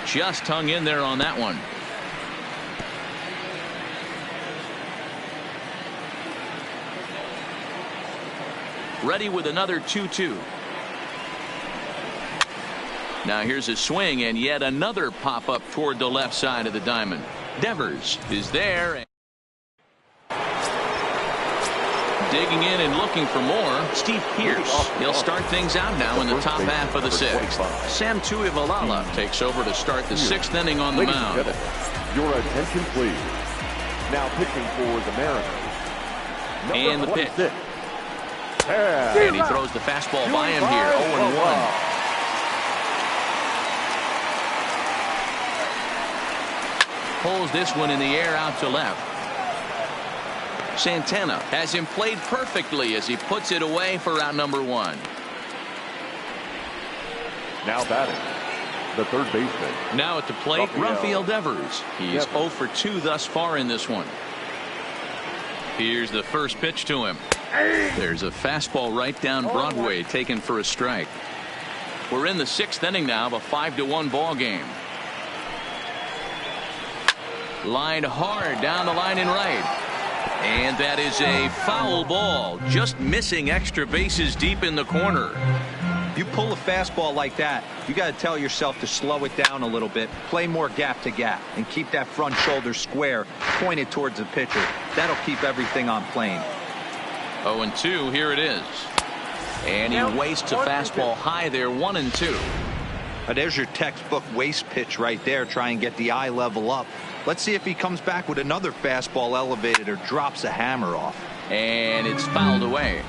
Just hung in there on that one. Ready with another 2-2. Now here's a swing and yet another pop up toward the left side of the diamond. Devers is there. Digging in and looking for more, Steve Pearce. He'll start things out now in the top half of the 6th. Sam Tuivalala takes over to start the 6th inning on the mound. Your attention, please. Now pitching for the Mariners. And the pitch. And he throws the fastball by him here. 0-1. Pulls this one in the air out to left. Santana has him played perfectly as he puts it away for out number 1. Now batting, the third baseman. Now at the plate, Rafael Devers. He's 0 for 2 thus far in this one. Here's the first pitch to him. There's a fastball right down Broadway taken for a strike. We're in the 6th inning now of a 5-1 ball game. Line hard down the line in right. And that is a foul ball, just missing extra bases deep in the corner. You pull a fastball like that, you got to tell yourself to slow it down a little bit, play more gap to gap, and keep that front shoulder square pointed towards the pitcher. That'll keep everything on plane. 0-2, here it is. And he wastes a fastball high there, 1-2. There's your textbook waste pitch right there. Try and get the eye level up. Let's see if he comes back with another fastball elevated or drops a hammer off. And it's fouled away.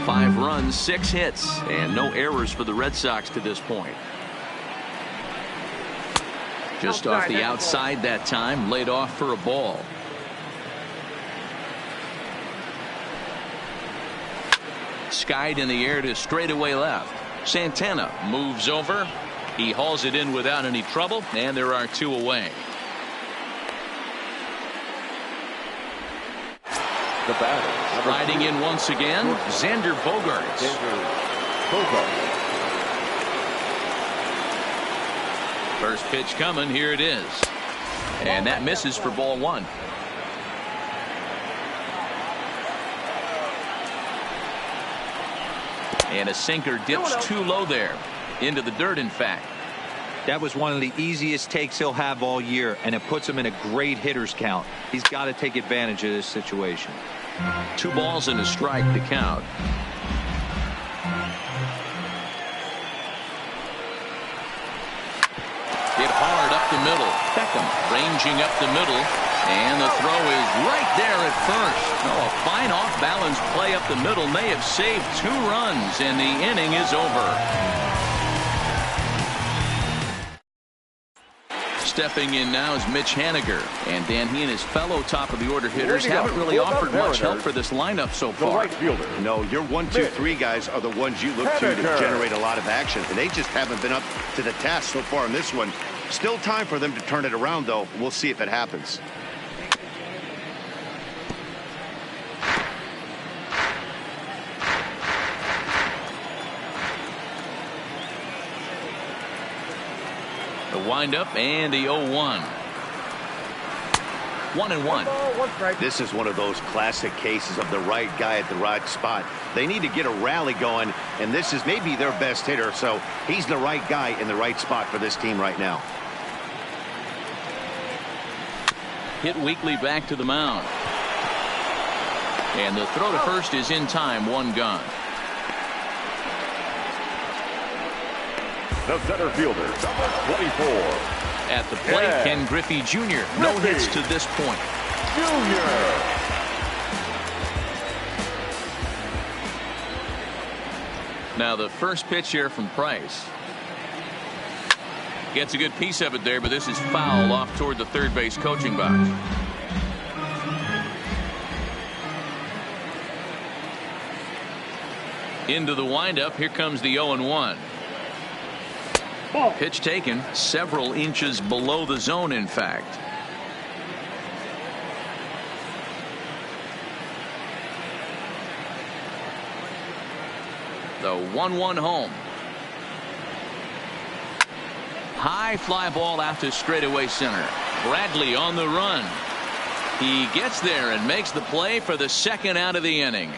5 runs, 6 hits, and no errors for the Red Sox to this point. Just off the outside that time, laid off for a ball. Skied in the air to straightaway left. Santana moves over. He hauls it in without any trouble, and there are 2 away. The batter, riding in once again, Xander Bogaerts. First pitch coming, here it is. And that misses for ball 1. And a sinker dips too low there. Into the dirt, in fact. That was one of the easiest takes he'll have all year, and it puts him in a great hitter's count. He's got to take advantage of this situation. 2 balls and a strike to count. Hit hard up the middle. Beckham ranging up the middle. And the throw is right there at first. Oh, a fine off-balance play up the middle may have saved 2 runs, and the inning is over. Stepping in now is Mitch Haniger. And Dan, he and his fellow top-of-the-order hitters haven't really offered much help for this lineup so far. No, your 1, 2, 3 guys are the ones you look to generate a lot of action. And they just haven't been up to the task so far in this one. Still time for them to turn it around, though. We'll see if it happens. The windup and the 0-1. 1-1. This is one of those classic cases of the right guy at the right spot. They need to get a rally going, and this is maybe their best hitter, so he's the right guy in the right spot for this team right now. Hit weakly back to the mound. And the throw to first is in time, 1 gone. The center fielder, number 24. At the plate, Ken Griffey Jr. No hits to this point. Now the first pitch here from Price. Gets a good piece of it there, but this is foul off toward the third base coaching box. Into the windup, here comes the 0-1. Pitch taken several inches below the zone, in fact. The 1-1 home. High fly ball out to straightaway center. Bradley on the run. He gets there and makes the play for the 2nd out of the inning.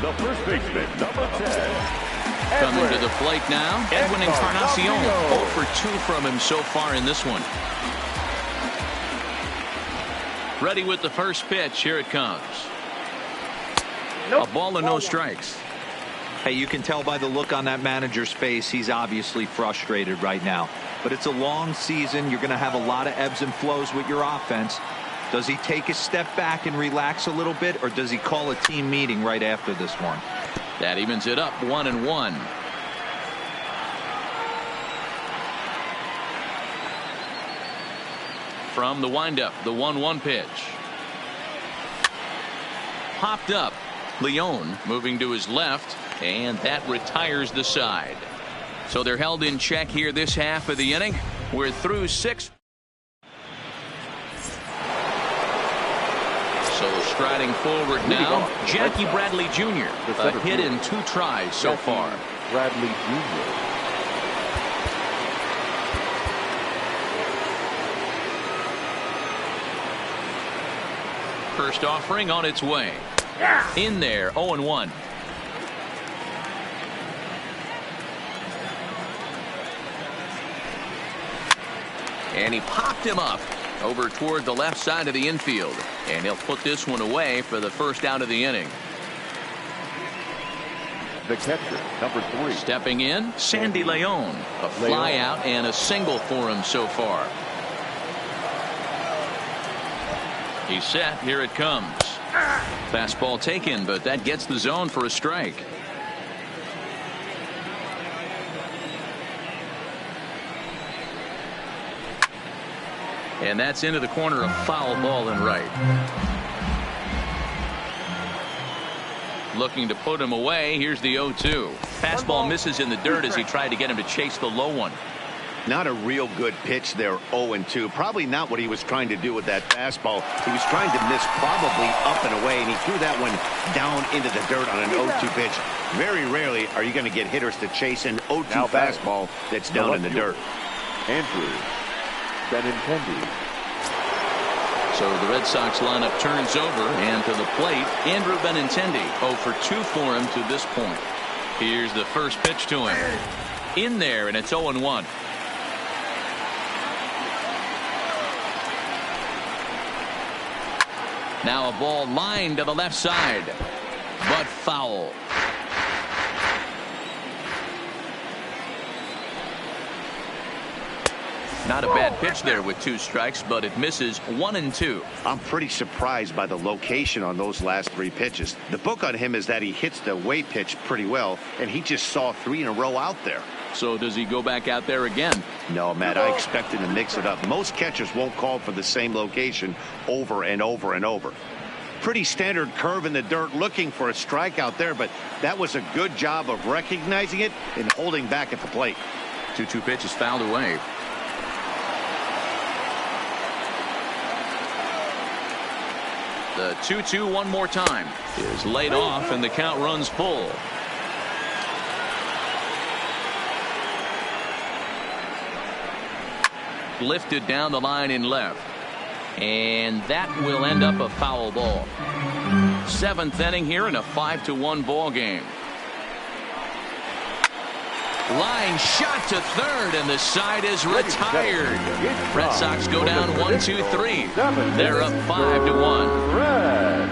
The first baseman, number 10. Coming to the plate now, Edwin Encarnacion. 0 for 2 from him so far in this one. Ready with the first pitch. Here it comes. A ball and no strikes. Hey, you can tell by the look on that manager's face, he's obviously frustrated right now. But it's a long season. You're going to have a lot of ebbs and flows with your offense. Does he take a step back and relax a little bit, or does he call a team meeting right after this one? That evens it up 1-1. From the windup, the 1-1 pitch. Popped up. Leon moving to his left, and that retires the side. So they're held in check here this half of the inning. We're through 6. So striding forward now, Jackie Bradley Jr. A hit in 2 tries so far. Bradley Jr. First offering on its way. In there, 0-1. And he popped him up over toward the left side of the infield. And he'll put this one away for the first out of the inning. The catcher, number 3. Stepping in, Sandy Leon. A fly out and a single for him so far. He's set. Here it comes. Fastball taken, but that gets the zone for a strike. And that's into the corner, a foul ball and right. Looking to put him away. Here's the 0-2. Fastball misses in the dirt as he tried to get him to chase the low one. Not a real good pitch there, 0-2. Probably not what he was trying to do with that fastball. He was trying to miss probably up and away, and he threw that one down into the dirt on an 0-2 pitch. Very rarely are you going to get hitters to chase an 0-2 fastball that's down in the dirt. Andrew Benintendi. So the Red Sox lineup turns over, and to the plate, Andrew Benintendi. 0 for 2 for him to this point. Here's the first pitch to him. In there, and it's 0-1. Now a ball lined to the left side, but foul. Not a bad pitch there with 2 strikes, but it misses 1-2. I'm pretty surprised by the location on those last 3 pitches. The book on him is that he hits the away pitch pretty well, and he just saw 3 in a row out there. So does he go back out there again? No, Matt, I expect him to mix it up. Most catchers won't call for the same location over and over and over. Pretty standard curve in the dirt, looking for a strike out there, but that was a good job of recognizing it and holding back at the plate. 2-2 pitch is fouled away. The 2-2 one more time is laid off, and the count runs full. Lifted down the line in left, and that will end up a foul ball. 7th inning here in a 5-1 ball game. Line shot to third, and the side is retired. Red Sox go down 1-2-3. They're up 5-1.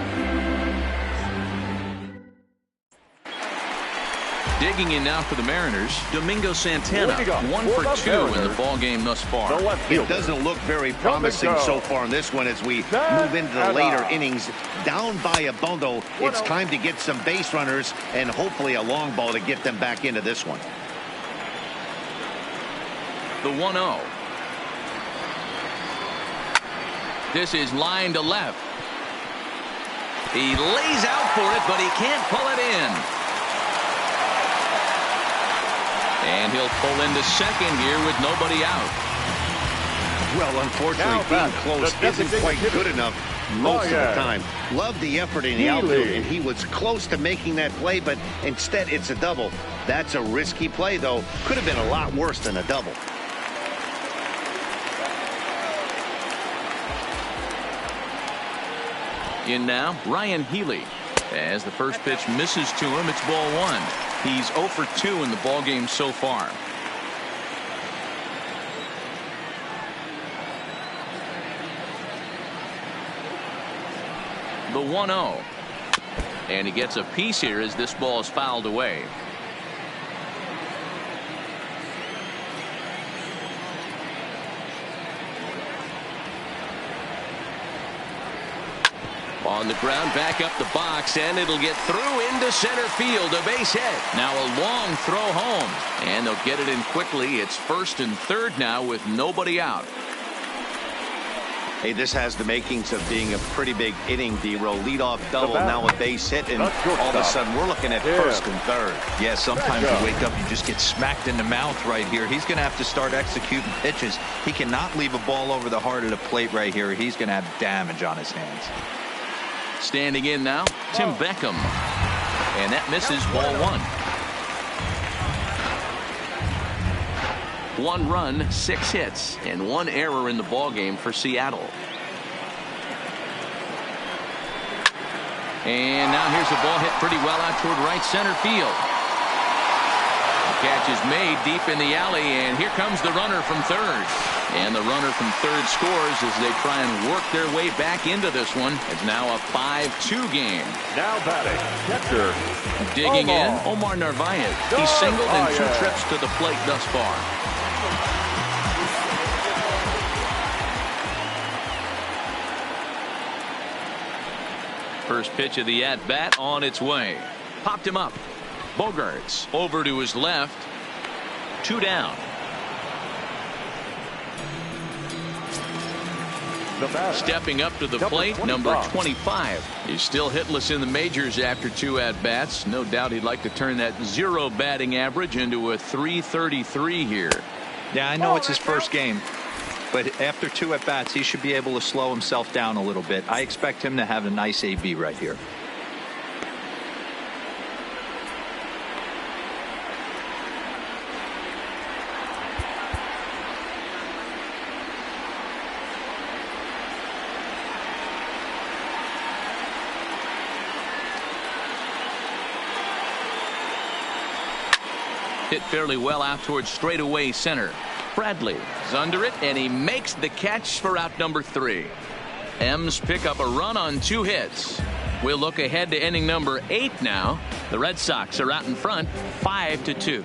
Digging in now for the Mariners, Domingo Santana, 1 for 2 in the ball game thus far. It doesn't look very promising so far in this one as we move into the later innings. Down by a bundle, it's time to get some base runners and hopefully a long ball to get them back into this one. The 1-0. This is line to left. He lays out for it, but he can't pull it in. And he'll pull into second here with nobody out. Well, unfortunately, being close isn't quite good enough most of the time. Love the effort in the outfield, and he was close to making that play, but instead it's a double. That's a risky play, though. Could have been a lot worse than a double. In now, Ryan Healy. As the first pitch misses to him, it's ball 1. He's 0 for 2 in the ball game so far. The 1-0. And he gets a piece here as this ball is fouled away. On the ground, back up the box, and it'll get through into center field. A base hit. Now a long throw home, and they'll get it in quickly. It's first and third now with nobody out. Hey, this has the makings of being a pretty big inning, D-Roll. Leadoff double, now a base hit, and all of a sudden we're looking at first and third. Yeah, sometimes you wake up, you just get smacked in the mouth right here. He's going to have to start executing pitches. He cannot leave a ball over the heart of the plate right here. He's going to have damage on his hands. Standing in now, Tim Beckham. And that misses, ball one. 1 run, 6 hits, and 1 error in the ballgame for Seattle. And now here's a ball hit pretty well out toward right center field. The catch is made deep in the alley, and here comes the runner from third. And the runner from third scores as they try and work their way back into this one. It's now a 5-2 game. Now batting, catcher. Digging in, Omar Narvaez. He's singled in 2 trips to the plate thus far. First pitch of the at-bat on its way. Popped him up. Bogarts over to his left. 2 down. Stepping up to the plate, number 25. He's still hitless in the majors after 2 at-bats. No doubt he'd like to turn that 0 batting average into a .333 here. Yeah, I know it's his first game, but after 2 at-bats, he should be able to slow himself down a little bit. I expect him to have a nice AB right here. Hit fairly well out towards straightaway center. Bradley is under it, and he makes the catch for out number 3. M's pick up a run on 2 hits. We'll look ahead to inning number 8 now. The Red Sox are out in front, 5-2.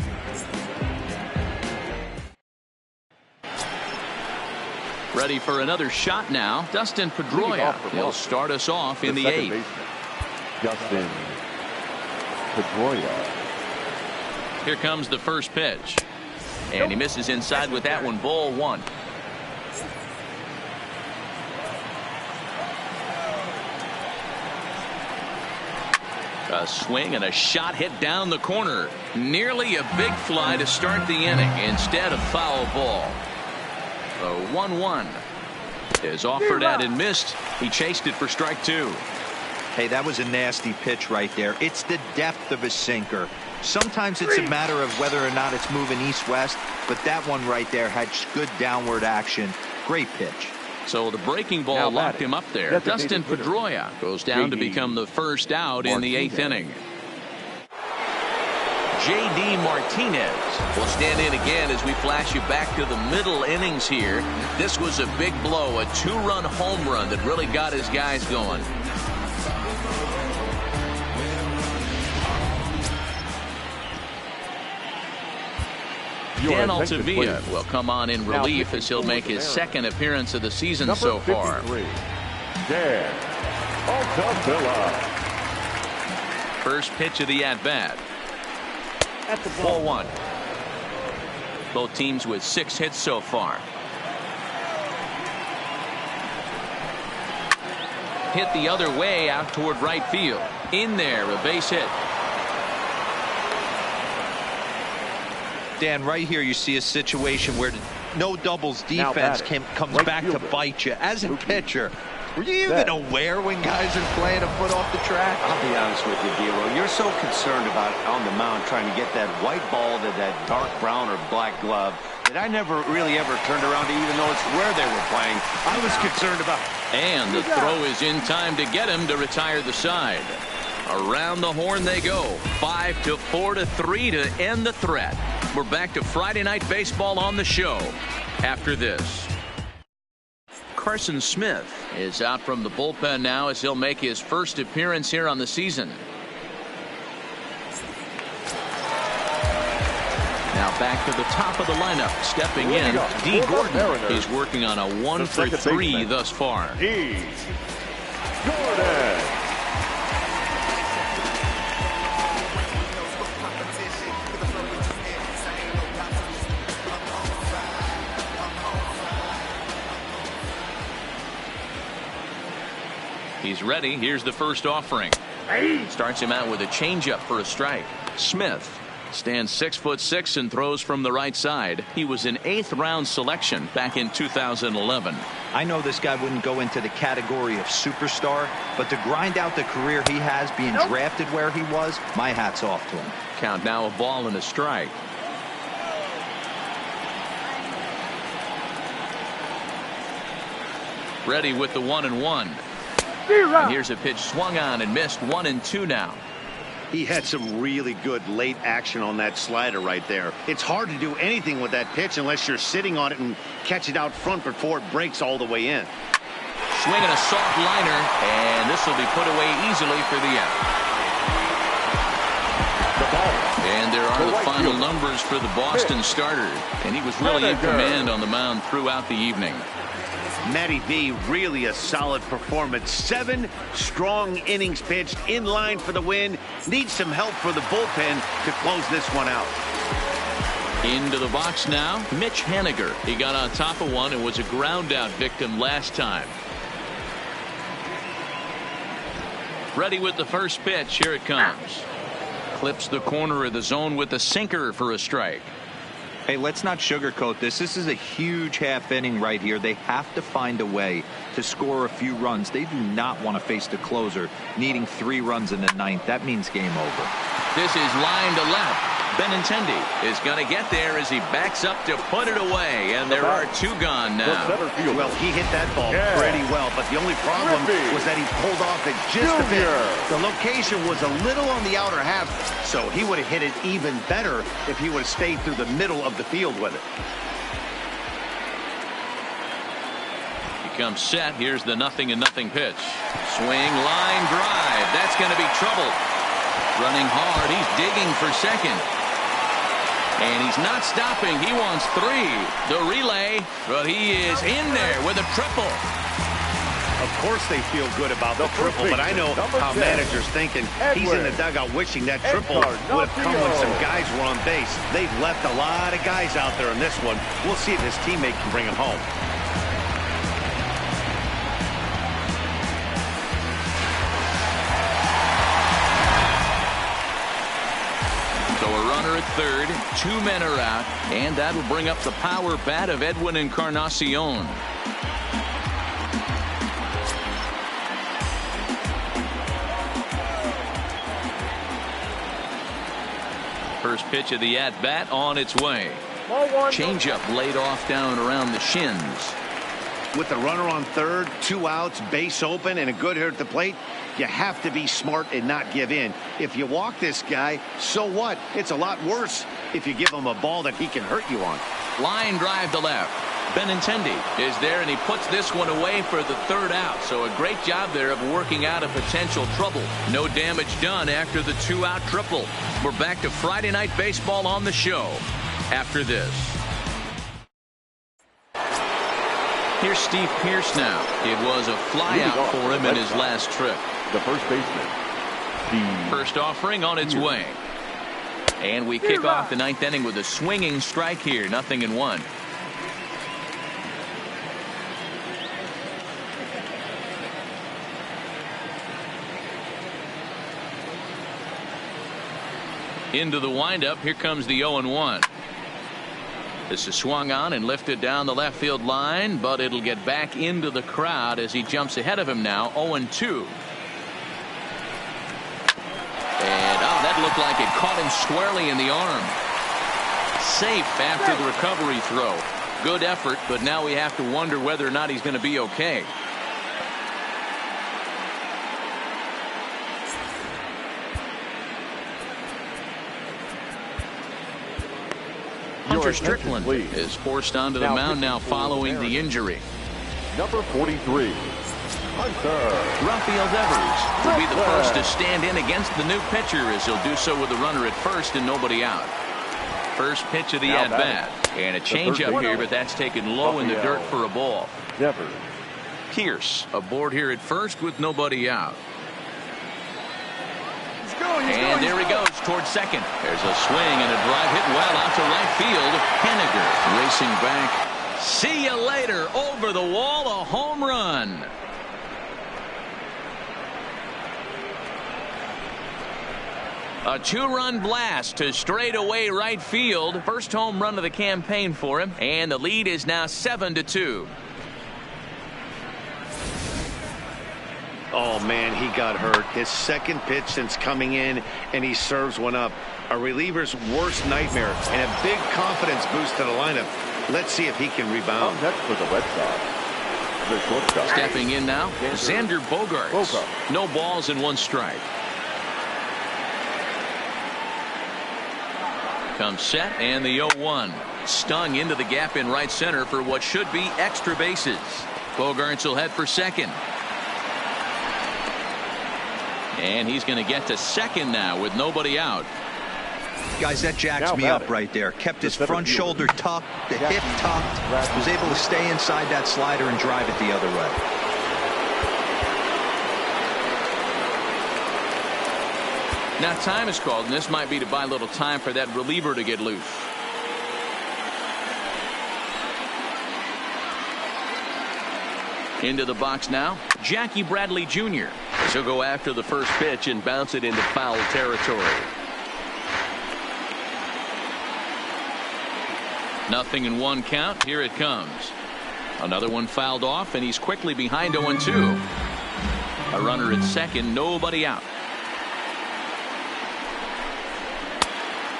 Ready for another shot now. Dustin Pedroia. He'll start us off in the 8th. Dustin Pedroia. Here comes the first pitch. And he misses inside with that one, ball 1. A swing and a shot hit down the corner. Nearly a big fly to start the inning. Instead, a foul ball. The 1-1 is offered at and missed. He chased it for strike 2. Hey, that was a nasty pitch right there. It's the depth of a sinker. Sometimes it's a matter of whether or not it's moving east-west, but that one right there had good downward action. Great pitch. So the breaking ball locked him up there. Dustin Pedroia goes down to become the first out in the 8th inning. J.D. Martinez will stand in again as we flash you back to the middle innings here. This was a big blow, a 2-run home run that really got his guys going. Dan Altavilla will come on in relief as he'll make his 2nd appearance of the season so far. Dan Altavilla. First pitch of the at-bat. Ball 1. Both teams with 6 hits so far. Hit the other way out toward right field. In there, a base hit. Dan, right here you see a situation where no doubles defense comes back to bite you. As a pitcher, were you even aware when guys are playing a foot off the track? I'll be honest with you, D-Roll. You're so concerned about on the mound trying to get that white ball to that dark brown or black glove that I never really ever turned around to even notice where they were playing. I was concerned about. And the throw is in time to get him to retire the side. Around the horn they go. 5-4-3 to end the threat. We're back to Friday Night Baseball on the show after this. Carson Smith is out from the bullpen now as he'll make his first appearance here on the season. Now back to the top of the lineup. Stepping in, D. Gordon. He's working on a 1-for-3 thus far. D. Gordon. He's ready. Here's the first offering. Starts him out with a changeup for a strike. Smith stands 6'6" and throws from the right side. He was an 8th round selection back in 2011. I know this guy wouldn't go into the category of superstar, but to grind out the career he has being drafted where he was, my hat's off to him. Count now, a ball and a strike. Ready with the 1-1. And here's a pitch swung on and missed. 1-2 now. He had some really good late action on that slider right there. It's hard to do anything with that pitch unless you're sitting on it and catch it out front before it breaks all the way in. Swinging a soft liner, and this will be put away easily for the out. And there are the final numbers for the Boston starter, and he was really in command on the mound throughout the evening. Matty V, really a solid performance. 7 strong innings pitched, in line for the win. Needs some help for the bullpen to close this one out. Into the box now, Mitch Haniger. He got on top of one and was a ground out victim last time. Ready with the first pitch. Here it comes. Clips the corner of the zone with a sinker for a strike. Hey, let's not sugarcoat this. This is a huge half inning right here. They have to find a way to score a few runs. They do not want to face the closer needing 3 runs in the 9th. That means game over. This is line to left. Benintendi is going to get there as he backs up to put it away, and there are 2 gone now. Well, he hit that ball pretty well, but the only problem was that he pulled off it just a bit. The location was a little on the outer half, so he would have hit it even better if he would have stayed through the middle of the field with it. He comes set. Here's the 0-0 pitch. Swing, line drive. That's going to be trouble. Running hard. He's digging for second. And he's not stopping. He wants 3. The relay, but he is in there with a triple. Of course they feel good about the triple, but I know how managers thinking. He's in the dugout wishing that triple would have come when some guys were on base. They've left a lot of guys out there in this one. We'll see if his teammate can bring him home. So a runner at third, 2 men are out, and that'll bring up the power bat of Edwin Encarnacion. First pitch of the at-bat on its way. Changeup laid off down around the shins. With the runner on third, 2 outs, base open, and a good hitter at the plate, you have to be smart and not give in. If you walk this guy, so what? It's a lot worse if you give him a ball that he can hurt you on. Line drive to left. Benintendi is there, and he puts this one away for the 3rd out. So a great job there of working out a potential trouble. No damage done after the 2-out triple. We're back to Friday Night Baseball on the show after this. Here's Steve Pearce now. It was a flyout for him in his last trip. The first baseman. First offering on its way. And we kick off the 9th inning with a swinging strike here. 0-1. Into the windup. Here comes the 0-1. This is swung on and lifted down the left field line, but it'll get back into the crowd as he jumps ahead of him now. 0-2. And that looked like it caught him squarely in the arm. Safe after the recovery throw. Good effort, but now we have to wonder whether or not he's going to be okay. Hunter Strickland is forced onto the mound now following the injury. Number 43, Hunter. Rafael Devers will be the first to stand in against the new pitcher as he'll do so with a runner at first and nobody out. First pitch of the at-bat. And a changeup here, but that's taken low in the dirt for a ball. Devers. Pierce aboard here at first with nobody out. And there he goes towards second. There's a swing and a drive hit well out to right field. Henniger racing back. See you later. Over the wall, a home run. A two-run blast to straightaway right field. First home run of the campaign for him, and the lead is now 7-2. Oh, man, he got hurt. His second pitch since coming in, and he serves one up. A reliever's worst nightmare and a big confidence boost to the lineup. Let's see if he can rebound. Next for the Red Sox, the shortstop. Stepping in now, Xander Bogaerts. No balls and one strike. Comes set, and the 0-1. Stung into the gap in right center for what should be extra bases. Bogaerts will head for second. And he's going to get to second now with nobody out. Guys, that jacks me up right there. Kept his front shoulder tucked, the hip tucked, was able to stay inside that slider and drive it the other way. Now time is called, and this might be to buy a little time for that reliever to get loose. Into the box now, Jackie Bradley Jr. He'll go after the first pitch and bounce it into foul territory. Nothing in one count. Here it comes. Another one fouled off, and he's quickly behind 0-2. A runner at second, nobody out.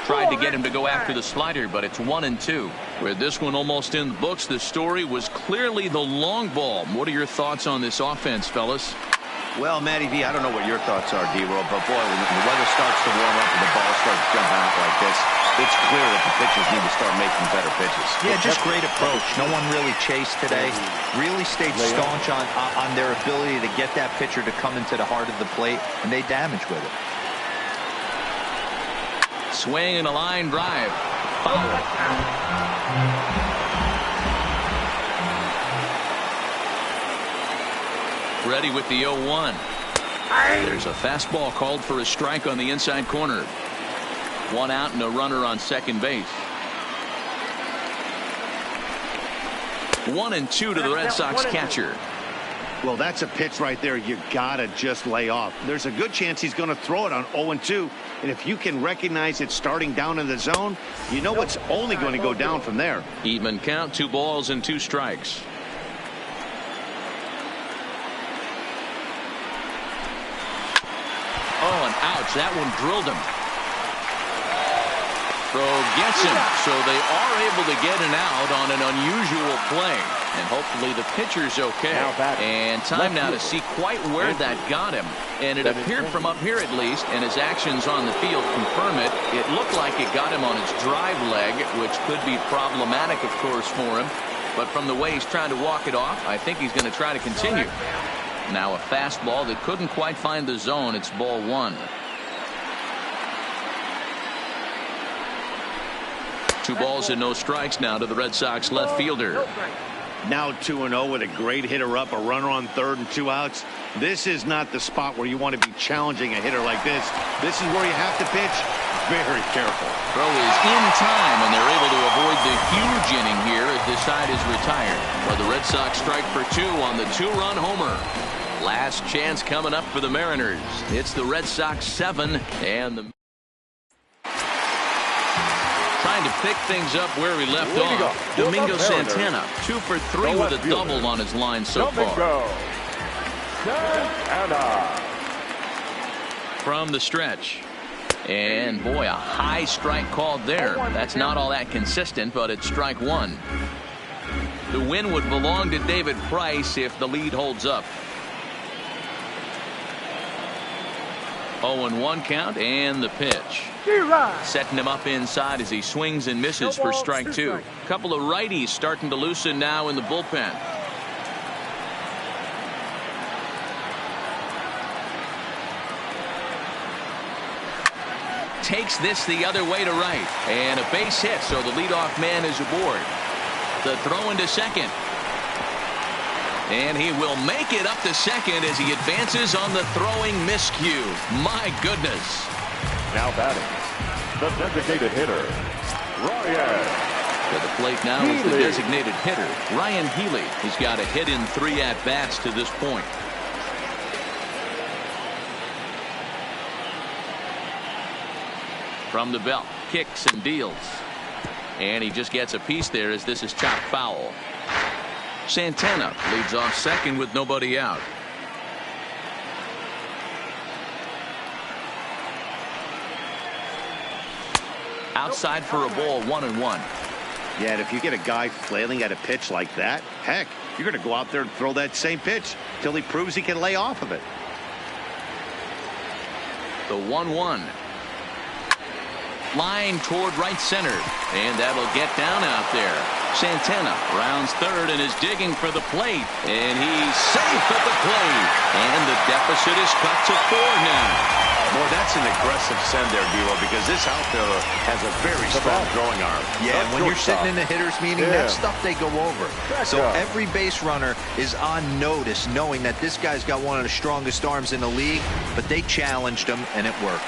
Tried to get him to go after the slider, but it's 1-2. With this one almost in the books, the story was clearly the long ball. What are your thoughts on this offense, fellas? Well, Matty V, I don't know what your thoughts are, D-Roll, but boy, when the weather starts to warm up and the ball starts jumping out like this, it's clear that the pitchers need to start making better pitches. Yeah, just great approach. No one really chased today. Really stayed staunch on their ability to get that pitcher to come into the heart of the plate, and they damaged with it. Swing and a line drive. Foul. Ready with the 0-1. There's a fastball called for a strike on the inside corner. One out and a runner on second base. 1-2 to the Red Sox catcher. Well, that's a pitch right there you gotta just lay off. There's a good chance he's going to throw it on 0-2, and if you can recognize it starting down in the zone, you know it's only going to go down from there. Even count, 2 balls and 2 strikes. Oh, and ouch, that one drilled him. Throw gets him, so they are able to get an out on an unusual play. And hopefully the pitcher's okay. And time now to see quite where that got him. And it appeared from up here at least, and his actions on the field confirm it. It looked like it got him on his drive leg, which could be problematic, of course, for him. But from the way he's trying to walk it off, I think he's going to try to continue. Now a fastball that couldn't quite find the zone. It's ball 1. 2 balls and no strikes now to the Red Sox left fielder. Now 2-0 with a great hitter up, a runner on third and 2 outs. This is not the spot where you want to be challenging a hitter like this. This is where you have to pitch very careful. Throw is in time, and they're able to avoid the huge inning here as this side is retired. But the Red Sox strike for 2 on the 2-run homer. Last chance coming up for the Mariners. It's the Red Sox 7 and the trying to pick things up where we left off. Domingo Santana 2 for 3 with a double on his line so far. From the stretch. And boy, a high strike called there. That's not all that consistent, but it's strike 1. The win would belong to David Price if the lead holds up. 0-1 count and the pitch. Setting him up inside as he swings and misses for strike 2. Couple of righties starting to loosen now in the bullpen. Takes this the other way to right. And a base hit, so the leadoff man is aboard. The throw into second. And he will make it up to second as he advances on the throwing miscue. My goodness. Now batting, the designated hitter, Ryan. To the plate now is the designated hitter, Ryan Healy. He's got a hit in 3 at-bats to this point. From the belt, kicks and deals. And he just gets a piece there as this is chopped foul. Santana leads off second with nobody out. Outside for a ball, 1-1. Yeah, and if you get a guy flailing at a pitch like that, heck, you're going to go out there and throw that same pitch till he proves he can lay off of it. The 1-1. Line toward right center, and that'll get down out there. Santana rounds third and is digging for the plate, and he's safe at the plate, and the deficit is cut to 4 now. Boy, that's an aggressive send there, D-Roll, because this outfielder has a very strong throwing arm. Yeah, and when you're sitting in the hitter's meeting, that stuff they go over. So every base runner is on notice, knowing that this guy's got one of the strongest arms in the league, but they challenged him, and it worked.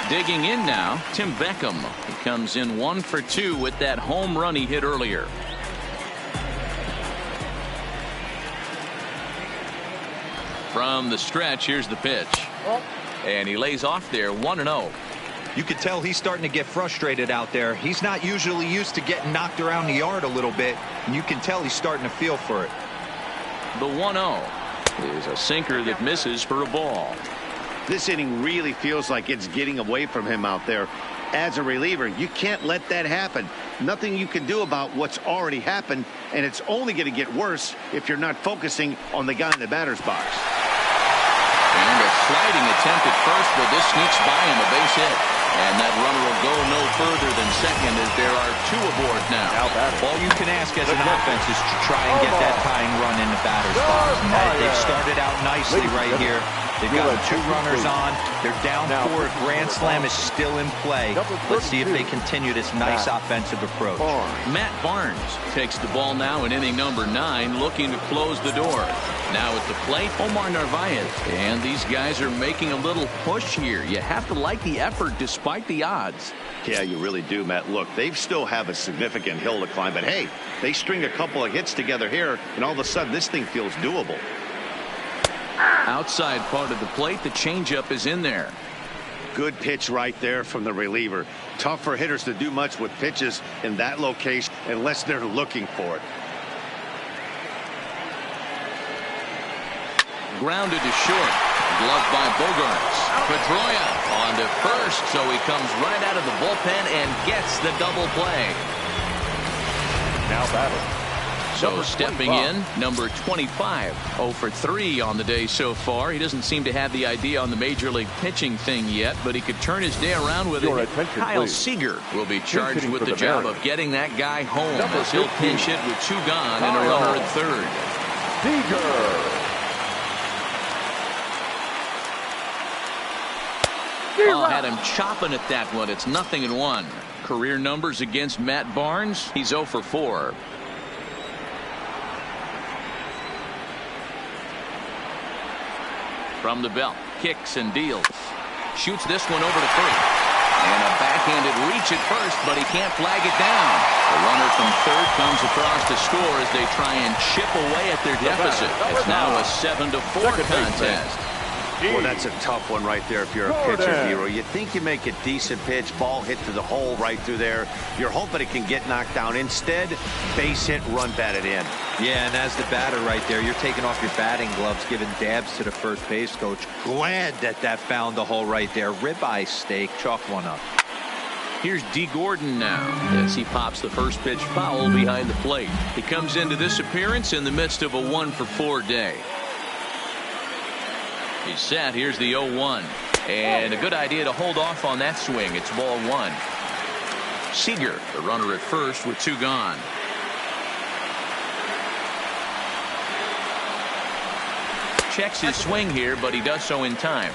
Digging in now, Tim Beckham. He comes in 1 for 2 with that home run he hit earlier. From the stretch, here's the pitch. And he lays off there, 1-0. You could tell he's starting to get frustrated out there. He's not usually used to getting knocked around the yard a little bit, and you can tell he's starting to feel for it. The 1-0 is a sinker that misses for a ball. This inning really feels like it's getting away from him out there. As a reliever, you can't let that happen. Nothing you can do about what's already happened, and it's only going to get worse if you're not focusing on the guy in the batter's box. And a sliding attempt at first, but this sneaks by him, a base hit. And that runner will go no further than second as there are 2 aboard now. All you can ask as an offense is to try and get that tying run in the batter's box. They've started out nicely right here. They've got 2 runners on. They're down 4. A grand slam is still in play. Let's see if they continue this nice offensive approach. Matt Barnes takes the ball now in inning number 9, looking to close the door. Now at the plate, Omar Narvaez. And these guys are making a little push here. You have to like the effort despite the odds. Yeah, you really do, Matt. Look, they still have a significant hill to climb, but hey, they string a couple of hits together here, and all of a sudden this thing feels doable. Outside part of the plate, the changeup is in there. Good pitch right there from the reliever. Tough for hitters to do much with pitches in that location unless they're looking for it. Grounded to short. Gloved by Bogarts. Pedroia on to first, so he comes right out of the bullpen and gets the double play. Now batting. So stepping in, number 25, 0 for 3 on the day so far. He doesn't seem to have the idea on the major league pitching thing yet, but he could turn his day around with it. Kyle Seager will be charged with the job of getting that guy home as he'll pinch hit with 2 gone and a runner at third. Seager. Oh, had him chopping at that one. It's 0-1. Career numbers against Matt Barnes. He's 0 for 4. From the belt, kicks and deals. Shoots this one over to first. And a backhanded reach at first, but he can't flag it down. The runner from third comes across to score as they try and chip away at their deficit. It's now a 7-4 contest. Well, that's a tough one right there if you're a pitcher, Hero. You think you make a decent pitch, ball hit to the hole right through there. You're hoping it can get knocked down. Instead, base hit, run batted in. Yeah, and as the batter right there, you're taking off your batting gloves, giving dabs to the first base coach. Glad that found the hole right there. Ribeye steak, chalk one up. Here's D. Gordon now as he pops the first pitch foul behind the plate. He comes into this appearance in the midst of a 1 for 4 day. He's set. Here's the 0-1. And a good idea to hold off on that swing. It's ball 1. Seager, the runner at first with 2 gone. Checks his swing here, but he does so in time.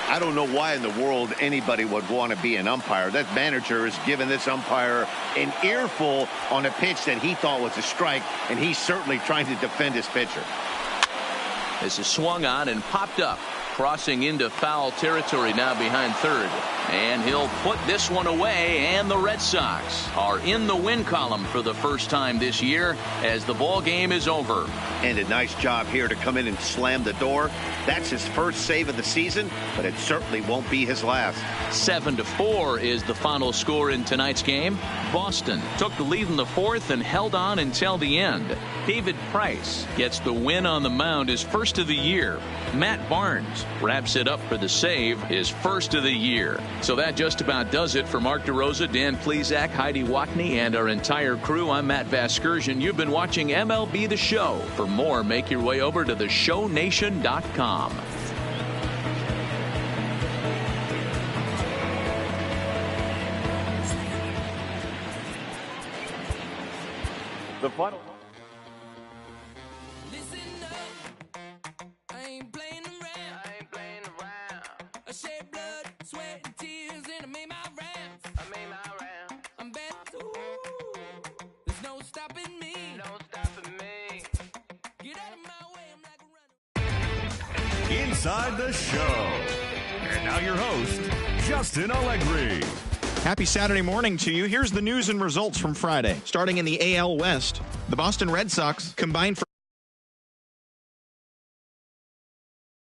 I don't know why in the world anybody would want to be an umpire. That manager has given this umpire an earful on a pitch that he thought was a strike, and he's certainly trying to defend his pitcher. This is swung on and popped up. crossing into foul territory now behind third. And he'll put this one away, and the Red Sox are in the win column for the first time this year as the ball game is over. And a nice job here to come in and slam the door. That's his first save of the season, but it certainly won't be his last. 7-4 is the final score in tonight's game. Boston took the lead in the fourth and held on until the end. David Price gets the win on the mound, his first of the year. Matt Barnes wraps it up for the save, his first of the year. So that just about does it for Mark DeRosa, Dan Plesac, Heidi Watney, and our entire crew. I'm Matt Vasgersian. You've been watching MLB The Show. For more, make your way over to theshownation.com. The final. Listen up, I ain't playing around. I shed blood, sweat, and tears, and I made my rounds. I'm bad, ooh, there's no stopping me. Get out of my way, I'm like a runner. Inside the Show. And now your host, Justin Allegri. Happy Saturday morning to you. Here's the news and results from Friday. Starting in the AL West, the Boston Red Sox combined for